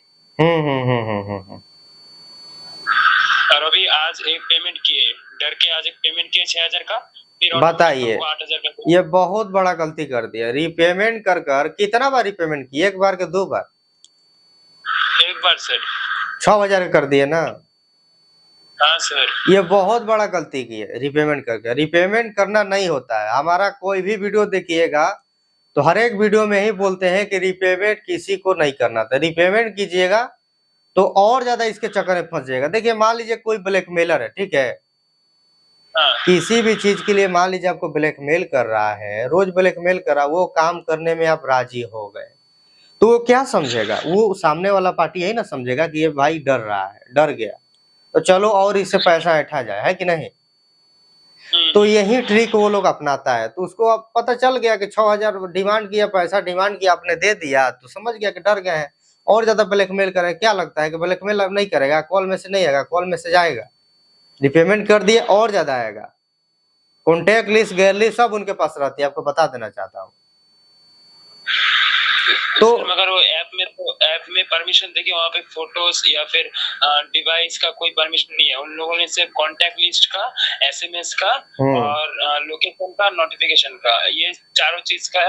और अभी आज एक पेमेंट किए, डर के आज एक पेमेंट किए 6,000 का, फिर बताइए, 8,000 का। ये बहुत बड़ा गलती कर दिया। रीपेमेंट कर कितना बार रीपेमेंट किए? एक बार के दो बार? एक बार सर। 6,000 कर दिए ना? हाँ सर। ये बहुत बड़ा गलती की है, रीपेमेंट करके। रीपेमेंट करना नहीं होता है। हमारा कोई भी वीडियो देखिएगा तो हर एक वीडियो में ही बोलते हैं कि रीपेमेंट किसी को नहीं करना था। रीपेमेंट कीजिएगा तो और ज्यादा इसके चक्कर में फंस जाएगा। देखिए, मान लीजिए कोई ब्लैकमेलर है, ठीक है, किसी भी चीज के लिए मान लीजिए आपको ब्लैकमेल कर रहा है, रोज ब्लैकमेल कर रहा है, वो काम करने में आप राजी हो गए, तो वो क्या समझेगा? वो सामने वाला पार्टी यही ना समझेगा कि ये भाई डर रहा है, डर गया, तो चलो और इससे पैसा ऐंठा जाए, है कि नहीं? तो यही ट्रिक वो लोग अपनाता है। तो उसको अब पता चल गया कि 6,000 डिमांड किया, पैसा डिमांड किया, आपने दे दिया, तो समझ गया कि डर गए हैं, और ज्यादा ब्लैकमेल करे। क्या लगता है कि ब्लैकमेल अब नहीं करेगा? कॉल मैसेज नहीं आएगा, कॉल मैसेज आएगा। रिपेमेंट कर दिए और ज्यादा आएगा। कॉन्टेक्ट लिस्ट, गैलरी सब उनके पास रहती है, आपको बता देना चाहता हूँ। तो मगर वो ऐप में परमिशन देखिए, वहाँ पे फोटोज या फिर डिवाइस का कोई परमिशन नहीं है। उन लोगों ने सिर्फ कॉन्टेक्ट लिस्ट का, एसएमएस का और लोकेशन का, नोटिफिकेशन का, ये चारों चीज का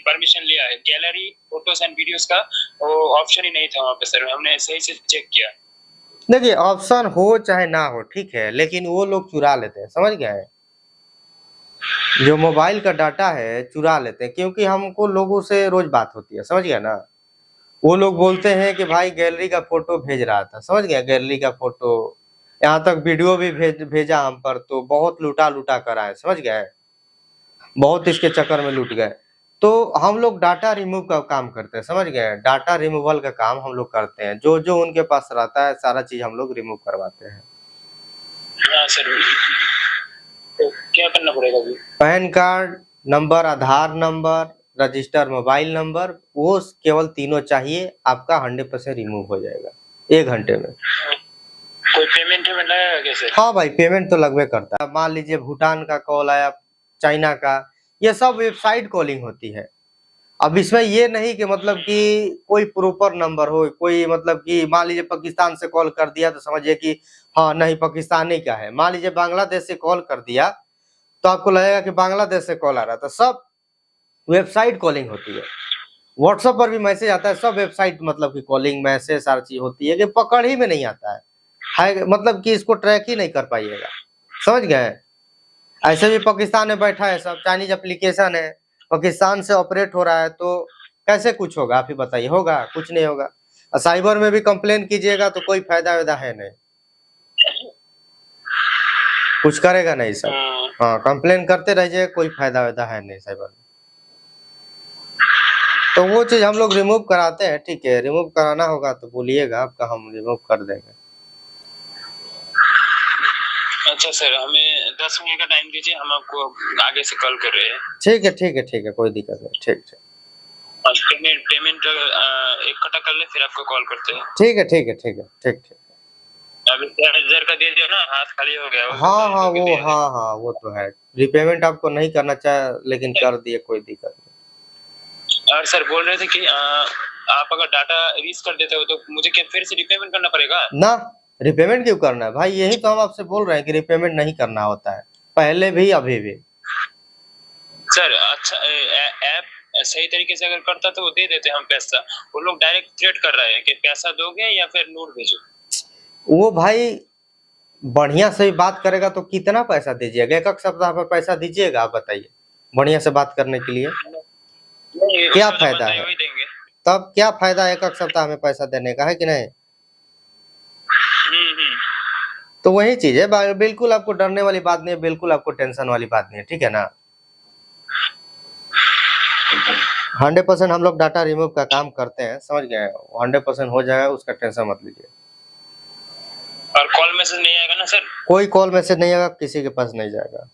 परमिशन लिया है। गैलरी, फोटोज एंड वीडियोस का वो ऑप्शन ही नहीं था वहाँ पे सर, हमने सही से चेक किया। देखिए, ऑप्शन हो चाहे ना हो, ठीक है, लेकिन वो लोग चुरा लेते हैं, समझ गए? जो मोबाइल का डाटा है चुरा लेते हैं, क्योंकि हमको लोगों से रोज बात होती है, समझ गया ना? वो लोग बोलते हैं कि भाई गैलरी का फोटो भेज रहा था, समझ गया, गैलरी का फोटो, यहाँ तक वीडियो भी भेजा हम पर, तो बहुत लूटा कर आए, समझ गए, बहुत इसके चक्कर में लूट गए। तो हम लोग डाटा रिमूव का काम करते हैं, समझ गए, डाटा रिमूवल का काम हम लोग करते हैं। जो जो उनके पास रहता है सारा चीज हम लोग रिमूव करवाते हैं। हाँ सर, तो क्या करना पड़ेगा अभी? पैन कार्ड नंबर, आधार नंबर, रजिस्टर मोबाइल नंबर, वो केवल तीनों चाहिए, आपका 100% रिमूव हो जाएगा 1 घंटे में। कोई पेमेंट लगेगा कैसे? हाँ भाई, पेमेंट तो लगभग करता है। मान लीजिए भूटान का कॉल आया, चाइना का, ये सब वेबसाइट कॉलिंग होती है। अब इसमें ये नहीं कि मतलब कि कोई प्रॉपर नंबर हो, कोई मतलब कि मान लीजिए पाकिस्तान से कॉल कर दिया तो समझिए कि हाँ नहीं पाकिस्तानी का है, मान लीजिए बांग्लादेश से कॉल कर दिया तो आपको लगेगा कि बांग्लादेश से कॉल आ रहा था। सब वेबसाइट कॉलिंग होती है, व्हाट्सएप पर भी मैसेज आता है, सब वेबसाइट मतलब कि कॉलिंग मैसेज सारी चीज होती है कि पकड़ ही में नहीं आता है मतलब कि इसको ट्रैक ही नहीं कर पाइएगा, समझ गए। ऐसे भी पाकिस्तान में बैठा है, सब चाइनीज एप्लीकेशन है, पाकिस्तान से ऑपरेट हो रहा है, तो कैसे कुछ होगा आप ही बताइए, होगा कुछ नहीं होगा। साइबर में भी कंप्लेन कीजिएगा तो कोई फायदा वैदा है नहीं, कुछ करेगा नहीं सब। हाँ कंप्लेन करते रहिए, कोई फायदा वैदा है नहीं साइबर में। तो वो चीज हम लोग रिमूव कराते हैं, ठीक है, रिमूव कराना होगा तो बोलिएगा आपका, हम रिमूव कर देंगे। अच्छा सर, हमें 10 मिनट का टाइम दीजिए, हम आपको आगे से कॉल कर रहे हैं। ठीक है ठीक है ठीक है, कोई दिक्कत नहीं, ठीक ठीक। पेमेंट इकट्ठा कर ले फिर आपको कॉल करते हैं। ठीक है ठीक है ठीक है, ठीक ठीक। अभी 1000 का दे दिया ना, हाथ खाली हो गया। हाँ हाँ वो, हाँ हाँ वो तो है, रिपेमेंट आपको नहीं करना चाहे लेकिन कर दिए, कोई दिक्कत नहीं। और सर बोल रहे थे कि आप अगर डाटा रीच कर देते हो तो मुझे क्या फिर से रिपेमेंट करना पड़ेगा? ना, रिपेमेंट क्यों करना है भाई, यही तो हम आपसे बोल रहे हैं कि रिपेमेंट नहीं करना होता है, पहले भी अभी भी। सर अच्छा, ऐप सही तरीके से अगर करता तो वो दे देते हम पैसा, वो लोग डायरेक्ट थ्रेट कर रहे हैं कि पैसा दोगे या फिर नोट भेजो। वो भाई बढ़िया से बात करेगा तो कितना पैसा दीजिएगा, एक सप्ताह पर पैसा दीजिएगा आप बताइए, बढ़िया से बात करने के लिए क्या फायदा है? तब क्या फायदा है एक सप्ताह में पैसा देने का, है कि नहीं? तो वही चीज है, बिल्कुल आपको डरने वाली बात नहीं है, बिल्कुल आपको टेंशन वाली बात नहीं है, ठीक है ना। 100% हम लोग डाटा रिमूव का काम करते हैं, समझ गए, 100% हो जाएगा, उसका टेंशन मत लीजिए। और कॉल मैसेज नहीं आएगा ना सर? कोई कॉल मैसेज नहीं आएगा, किसी के पास नहीं जाएगा।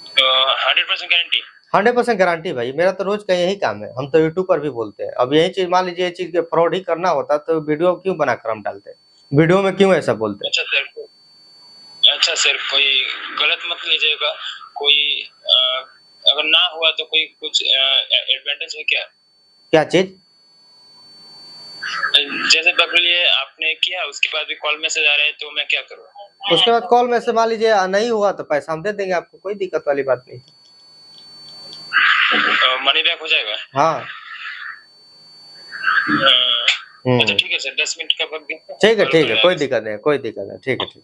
100% गारंटी? 100% गारंटी भाई, मेरा तो रोज का यही काम है, हम तो यूट्यूब पर भी बोलते हैं। अब यही चीज मान लीजिए, ये चीज के फ्रॉड ही करना होता तो वीडियो क्यों बनाकर हम डालते, वीडियो में क्यों ऐसा बोलते? अच्छा सर, कोई गलत मत लीजिएगा, कोई अगर ना हुआ तो कोई कुछ एडवांटेज है क्या? क्या चीज? जैसे पकड़िए आपने किया, उसके बाद भी कॉल मैसेज आ रहे हैं तो मैं क्या करूँ? उसके बाद कॉल मैसेज मान लीजिए नहीं हुआ तो पैसा हम दे देंगे आपको, कोई दिक्कत वाली बात नहीं। मनी बैक हो जाएगा? हाँ अच्छा ठीक है सर, 10 मिनट का वक्त दीजिए। ठीक है कोई दिक्कत नहीं, कोई दिक्कत नहीं, ठीक है ठीक।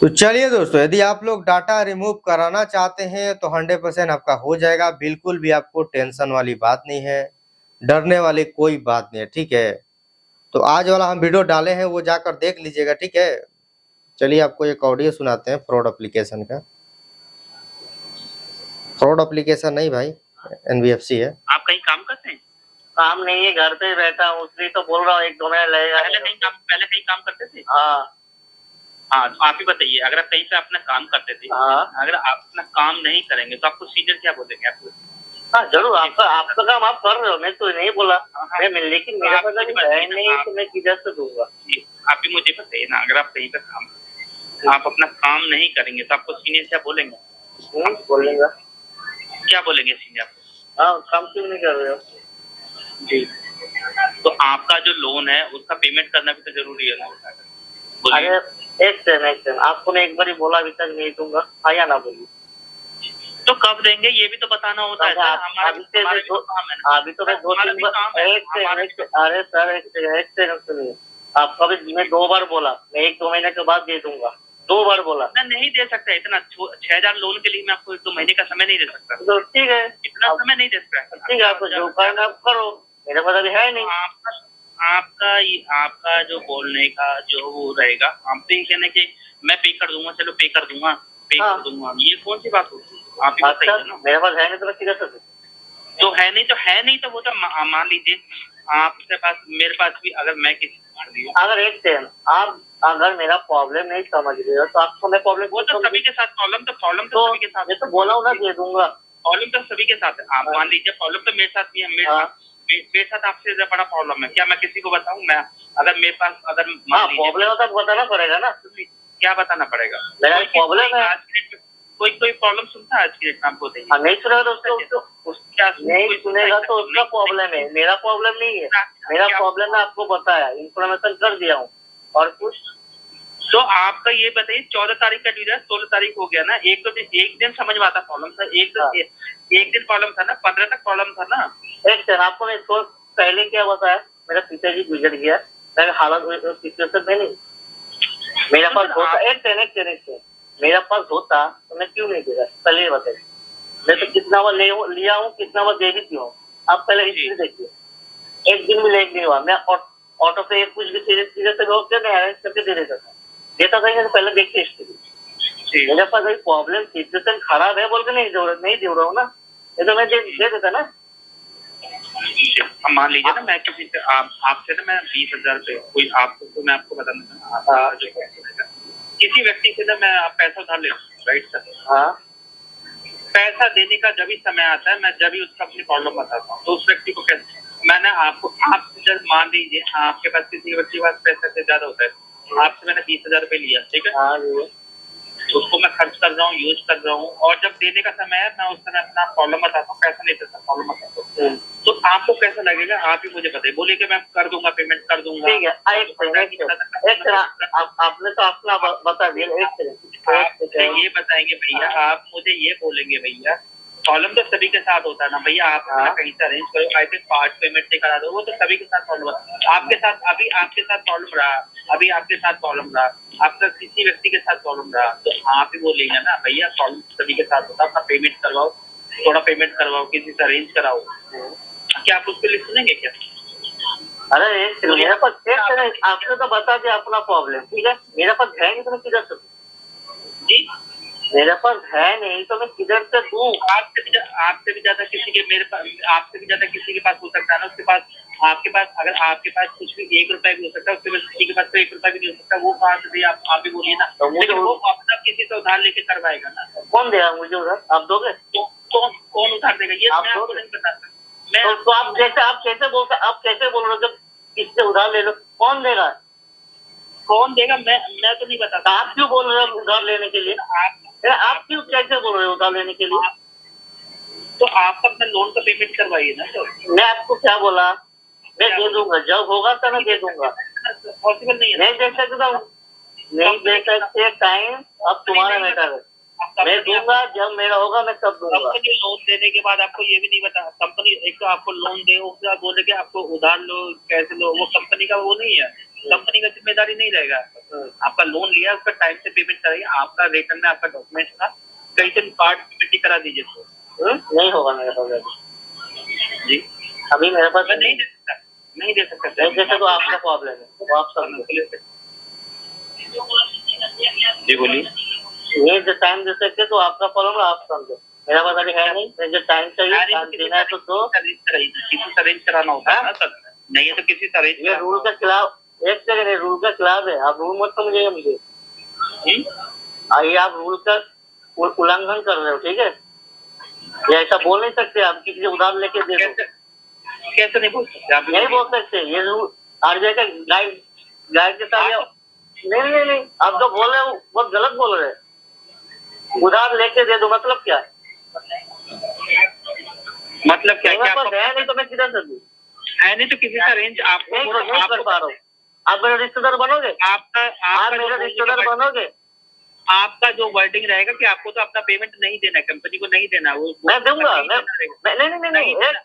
तो चलिए दोस्तों, यदि आप लोग डाटा रिमूव कराना चाहते हैं तो 100% आपका हो जाएगा, बिल्कुल भी आपको टेंशन वाली बात नहीं है, डरने वाली कोई बात नहीं है, ठीक है। तो आज वाला हम वीडियो डाले हैं वो जाकर देख लीजिएगा, ठीक है। चलिए आपको एक ऑडियो सुनाते हैं फ्रॉड एप्लीकेशन का। फ्रॉड एप्लीकेशन नहीं भाई, एनबीएफसी है। आप कहीं काम करते हैं? काम नहीं है, घर पे बैठा हूँ, इसलिए तो बोल रहा हूँ 1-2 महीना लगेगा। पहले कहीं काम करते थे? हाँ हाँ, तो आप ही बताइए, अगर आप कहीं पे अपना काम करते थे, अगर आप अपना काम नहीं करेंगे तो आपको सीनियर क्या बोलेंगे आपको? हाँ जरूर, आपका काम आप कर रहे हो, मैं तो नहीं बोला, लेकिन मेरा पता नहीं तो मैं किधर से दूंगा। आप भी मुझे बताइए ना, अगर आप कहीं पे काम, आप अपना काम नहीं करेंगे तो आपको सीनियर क्या बोलेंगे? बोलेगा क्या बोलेंगे सीनियर? हाँ काम क्यों नहीं कर रहे हो जी? तो आपका जो लोन है उसका पेमेंट करना भी तो जरूरी है ना। अरे एक सेकंड, आपको मैं एक बार ही बोला, अभी तक नहीं दूंगा, हाँ या ना बोलिए। तो कब देंगे ये भी तो बताना होता है। अभी तो मैं 2-3 बार, अरे सर एक सेकंड सुनिए, आपको अभी मैं 2 बार बोला, मैं 1-2 महीने के बाद दे दूंगा, 2 बार बोला। मैं नहीं दे सकता इतना, 6000 लोन के लिए मैं आपको 1-2 महीने का समय नहीं दे सकता। तो ठीक है, इतना समय नहीं दे सकता। ठीक है, आपको जो करना आप करो, मेरे पास अभी है नहीं। आपका जो बोलने का जो वो रहेगा, आप तो ये कहने के मैं पे कर दूंगा, चलो पे कर दूंगा, कर दूंगा, ये कौन सी बात होती है? आप ही बताइए ना। मेरे पास है नहीं तो मैं किधर से दूं? तो है नहीं तो वो तो मान लीजिए आपके पास, मेरे पास भी, अगर मैं किसी अगर एक सेकंड, आप अगर मेरा प्रॉब्लम नहीं समझ रहे हो तो आपको मैं प्रॉब्लम, वो तो सभी के साथ प्रॉब्लम तो सभी के साथ, मैं तो बोला हूँ ना दे दूंगा, प्रॉब्लम तो सभी के साथ है। आप मान लीजिए प्रॉब्लम तो मेरे साथ भी है, मेरे साथ आपसे ज्यादा बड़ा प्रॉब्लम है क्या? मैं किसी को बताऊं? मैं अगर मेरे पास प्रॉब्लम है तो बताना पड़ेगा ना। क्या बताना पड़ेगा? मेरा प्रॉब्लम है, कोई कोई प्रॉब्लम सुनता है आज की डेट में, आपको बताइए। नहीं सुनेगा तो नहीं सुनेगा तो उसका प्रॉब्लम है, मेरा प्रॉब्लम नहीं है। मेरा प्रॉब्लम है आपको बताया, इन्फॉर्मेशन कर दिया हूँ। और कुछ तो आपका ये बताइए 14 तारीख का ड्यू है, 16 तारीख हो गया ना, एक दिन समझ में आता प्रॉब्लम था, एक दिन प्रॉब्लम था ना, 15 तक प्रॉब्लम था ना। एक सर आपको मैं तो पहले क्या बताया, मेरा पिताजी गुजर गया, मेरे हालत सिचुएशन में नहीं, मेरा पास होता एक मेरा पास होता तो मैं क्यों नहीं देगा, पहले ये बताइए। मैं तो कितना बार लिया हूँ, कितना बार दे भी क्यों हूँ, आप पहले हिस्ट्री देखिए। एक दिन भी लेट नहीं हुआ, मैं ऑटो पे कुछ भी सीधे से रोक के मैं अरेंज करके दे देता था तो पहले देखते हिस्ट्री। मेरे पास अभी प्रॉब्लम सिचुएशन खराब है बोल के नहीं दे रहा हूँ ना, ये तो मैं दे देता ना। मान लीजिए ना, मैं किसी से आपसे ना मैं 20,000 रुपए कोई आपको, तो मैं आपको बता देता, किसी व्यक्ति से ना मैं आप पैसा उधार ले, राइट सर? हाँ, पैसा देने का जब भी समय आता है, मैं जब भी उसका अपनी प्रॉब्लम बताता हूँ, तो उस व्यक्ति को कैसे, मैंने आपसे जब मान लीजिए आपके पास किसी व्यक्ति के पास पैसा से ज्यादा होता है, आपसे मैंने 20,000 रुपए लिया, ठीक है? हाँ, उसको मैं खर्च कर रहा हूँ, यूज कर रहा हूँ, और जब देने का समय है, मैं उस समय अपना प्रॉब्लम बताता हूँ, पैसा नहीं देता, प्रॉब्लम बताता हूँ, तो आपको कैसा लगेगा? आप ही मुझे बताइए, बोलिए कि मैं कर दूंगा, पेमेंट कर दूंगा। ठीक है, आपने तो अपना बता दिया। आप ये बताएंगे भैया, आप मुझे ये बोलेंगे भैया, प्रॉब्लम तो सभी के साथ होता है ना भैया, आप कहीं से अरेंज करो, आई थिंक पार्ट पेमेंट से करा दो, वो तो सभी के साथ प्रॉब्लम है। आपके साथ अभी आपके साथ प्रॉब्लम रहा, अभी आपके साथ प्रॉब्लम रहा, आपका किसी व्यक्ति के साथ प्रॉब्लम रहा, तो आप ही बोलेंगे ना भैया, प्रॉब्लम सभी के साथ होता है, अपना पेमेंट करवाओ, थोड़ा पेमेंट करवाओ, किसी से अरेंज कराओ। क्या आप उसके लिए सुनेंगे क्या? अरे मेरे पास आपने तो बता दिया अपना प्रॉब्लम, ठीक है? मेरे पास है नहीं तो मैं किधर से जी, मेरे पास है नहीं तो मैं किधर से दूं? आपसे भी ज्यादा किसी के मेरे पास, आपसे भी ज्यादा किसी के पास हो सकता है ना, उसके पास, आपके पास, अगर आपके पास कुछ भी 1 रुपया भी हो सकता है, उसके पास किसी के पास तो 1 रुपया भी नहीं हो सकता, वो कहाँ से दे? आप भी बोलिए ना। तो लेकिन वो अपना किसी से उधार लेके करवाएगा ना। कौन देगा मुझे उधार? आप दोगे? कौन उधार देगा ये मैं आपको नहीं बता सकता। तो आप कैसे बोल रहे हो जब किससे उधार ले लो? कौन देगा? कौन देगा मैं तो नहीं बता। आप क्यों बोल रहे हो उधार लेने के लिए? आप क्यों कैसे बोल रहे हो उधार लेने के लिए? तो आप अपना लोन का पेमेंट करवाइए ना। तो मैं आपको क्या बोला? मैं दे दूंगा, जब होगा तब मैं दे दूंगा। पॉसिबल नहीं है, नहीं दे सकता, नहीं दे सकते, टाइम अब तुम्हारा मैटर है। मैं दूंगा जब मेरा होगा, मैं तब दूंगा। कंपनी लोन देने के बाद आपको ये भी नहीं बता, कंपनी एक तो आपको लोन दे, उसके बाद बोले कि आपको उधार लो, कैसे लो, वो कंपनी का वो नहीं है, कंपनी का जिम्मेदारी नहीं रहेगा। आपका लोन लिया, उसका टाइम से पेमेंट कराइए, आपका रिटर्न में आपका डॉक्यूमेंट का कहीं से कार्ड पेमेंट करा दीजिए। तो नहीं होगा मेरे पास जी, अभी मेरे पास नहीं दे सकता, नहीं दे सकता। जैसे तो आपका प्रॉब्लम है, वो आप समझो। जी बोलिए। ये जो टाइम दे सकते तो आपका प्रॉब्लम आप समझो, मेरा पास अभी है नहीं। मुझे टाइम चाहिए, टाइम देना है तो किसी से अरेंज कराना होता है ना सर, नहीं है तो किसी से अरेंज। ये रूल का खिलाफ, एक सेकंड, रूल का खिलाफ है। आप रूल मत समझिए मुझे, आप रूल का उल्लंघन कर रहे हो, ठीक है? ये ऐसा बोल नहीं सकते आप, किसी से उधार लेके दे दो। कैसे नहीं बोल सकते आप? नहीं बोल सकते, ये रूल आरबीआई का गाइड के साथ। नहीं, आप जो बोल रहे हो बहुत गलत बोल रहे हैं। उधार लेके दे दो मतलब क्या? मतलब क्या? है नहीं तो मैं किधर से दूं? है नहीं तो किसी से अरेंज आपको नहीं कर पा रहा हूँ। आप मेरे रिश्तेदार बनोगे? आप मेरे रिश्तेदार बनोगे? आपका जो वर्डिंग रहेगा कि आपको तो अपना पेमेंट नहीं देना है, कंपनी को नहीं देना, वो मैं दूंगा। नहीं, एक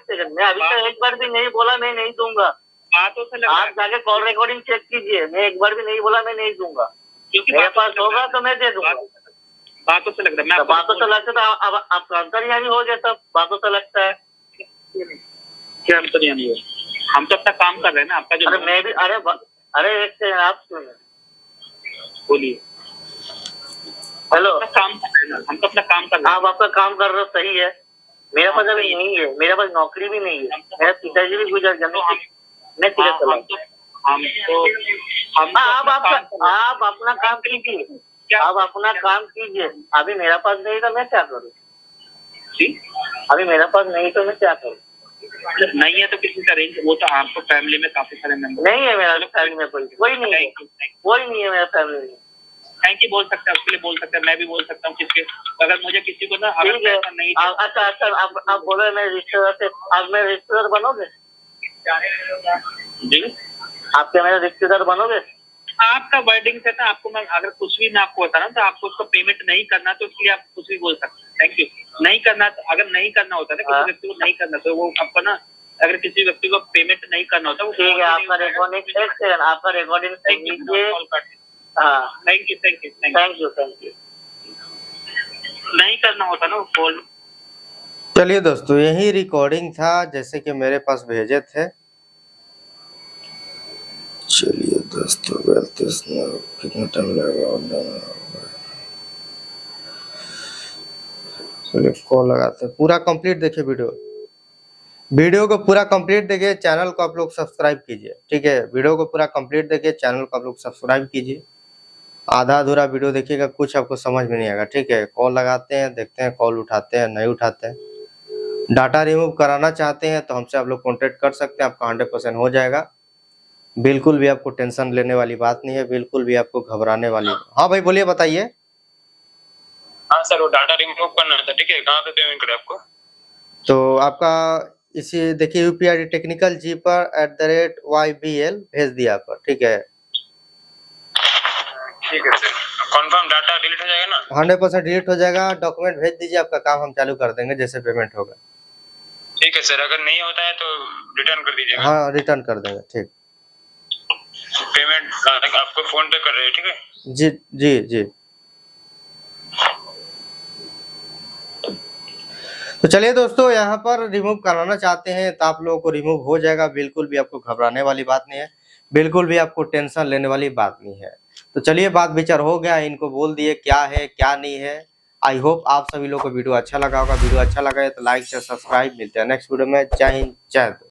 सेकंड, मैं अभी तक एक बार भी नहीं बोला मैं नहीं दूंगा। बातों से लग आप जाके कॉल रिकॉर्डिंग चेक कीजिए, मैं एक बार भी नहीं बोला मैं नहीं दूंगा। क्योंकि मेरे पास होगा तो मैं दे दूंगा। बातों से लग रहा है, बातों से लगता था। अब आपका अंतर्यामी हो गया, सब बातों से लगता है। क्या अंतर्यामी हो? हम तो अपना काम कर रहे हैं ना, आपका जो। अरे मैं भी, अरे एक सेकंड आप सुनिए, बोलिए। हेलो, काम कर रहे हैं, हम तो अपना काम कर रहे हैं। आप आपका काम कर रहे हो, सही है। मेरे पास अभी नहीं है, मेरे पास नौकरी भी नहीं है, मेरा पिताजी भी गुजर गए, मैं किधर चला? आप अपना काम कीजिए, आप अपना काम कीजिए। अभी मेरा पास नहीं तो मैं क्या करूँ? अभी मेरा पास नहीं तो मैं क्या करूँ? नहीं है तो किसी का अरेंज, वो तो आपको फैमिली में काफी सारे मेंबर नहीं है, मेरा फैमिली में कोई नहीं है, कोई नहीं है मेरा फैमिली में। थैंक यू बोल सकते हैं, उसके लिए बोल सकते हैं, मैं भी बोल सकता हूँ किसके, अगर मुझे किसी को ना अगर ठीक है। पैसा नहीं अच्छा आप बोले मेरे रिश्तेदार से, आप मेरे रिश्तेदार बनोगे? जी आपके मेरे रिश्तेदार बनोगे? आपका वर्डिंग से था, आपको मैं अगर कुछ भी मैं आपको बता रहा हूँ तो आपको उसको पेमेंट नहीं करना तो इसलिए आप कुछ भी बोल सकते हैं। Thank you. नहीं करना, अगर नहीं करना होता ना किसी व्यक्ति को नहीं करना तो वो आपको ना, अगर किसी व्यक्ति को पेमेंट नहीं करना होता, ठीक है, आपका रिकॉर्डिंग एक सेकंड, आपका रिकॉर्डिंग लीजिए। हाँ, thank you thank you thank you. नहीं करना होता ना वो कॉल। चलिए दोस्तों, यही रिकॉर्डिंग था जैसे कि मेरे पास भेजे थे। चलिए दोस्तों, कितना टाइम लगेगा? चलिए कॉल लगाते हैं। पूरा कंप्लीट देखिए वीडियो को पूरा कंप्लीट देखिए। चैनल को आप लोग सब्सक्राइब कीजिए, ठीक है। वीडियो को पूरा कंप्लीट देखिए, चैनल को आप लोग सब्सक्राइब कीजिए। आधा अधूरा वीडियो देखिएगा, कुछ आपको समझ में नहीं आएगा, ठीक है। कॉल लगाते हैं, देखते हैं कॉल उठाते हैं नहीं उठाते हैं। डाटा रिमूव कराना चाहते हैं तो हमसे आप लोग कॉन्टेक्ट कर सकते हैं, आपका 100% हो जाएगा। बिल्कुल भी आपको टेंशन लेने वाली बात नहीं है, बिल्कुल भी आपको घबराने वाली। हाँ भाई बोलिए, बताइए। हाँ सर, वो डाटा रिमूव करना था, ठीक है। कहाँ पे पेमेंट करें आपको? तो आपका इसी देखिए यूपीआई टेक्निकल जी पर @YBL भेज दिया पर, ठीक है। ठीक है सर, कंफर्म डाटा डिलीट हो जाएगा ना? 100% डिलीट हो जाएगा। डॉक्यूमेंट भेज दीजिए, आपका काम हम चालू कर देंगे जैसे पेमेंट होगा। ठीक है सर, अगर नहीं होता है तो रिटर्न कर दीजिएगा। हाँ रिटर्न कर देंगे, ठीक। पेमेंट आपको फोन पे कर रहे हैं, ठीक है। जी जी जी। तो चलिए दोस्तों, यहाँ पर रिमूव कराना चाहते हैं तो आप लोगों को रिमूव हो जाएगा। बिल्कुल भी आपको घबराने वाली बात नहीं है, बिल्कुल भी आपको टेंशन लेने वाली बात नहीं है। तो चलिए, बात विचार हो गया, इनको बोल दिए क्या है क्या नहीं है। आई होप आप सभी लोगों को वीडियो अच्छा लगा होगा। वीडियो अच्छा लगा है तो लाइक से सब्सक्राइब। मिलते हैं नेक्स्ट वीडियो में। जय हिंद, जय हिंद।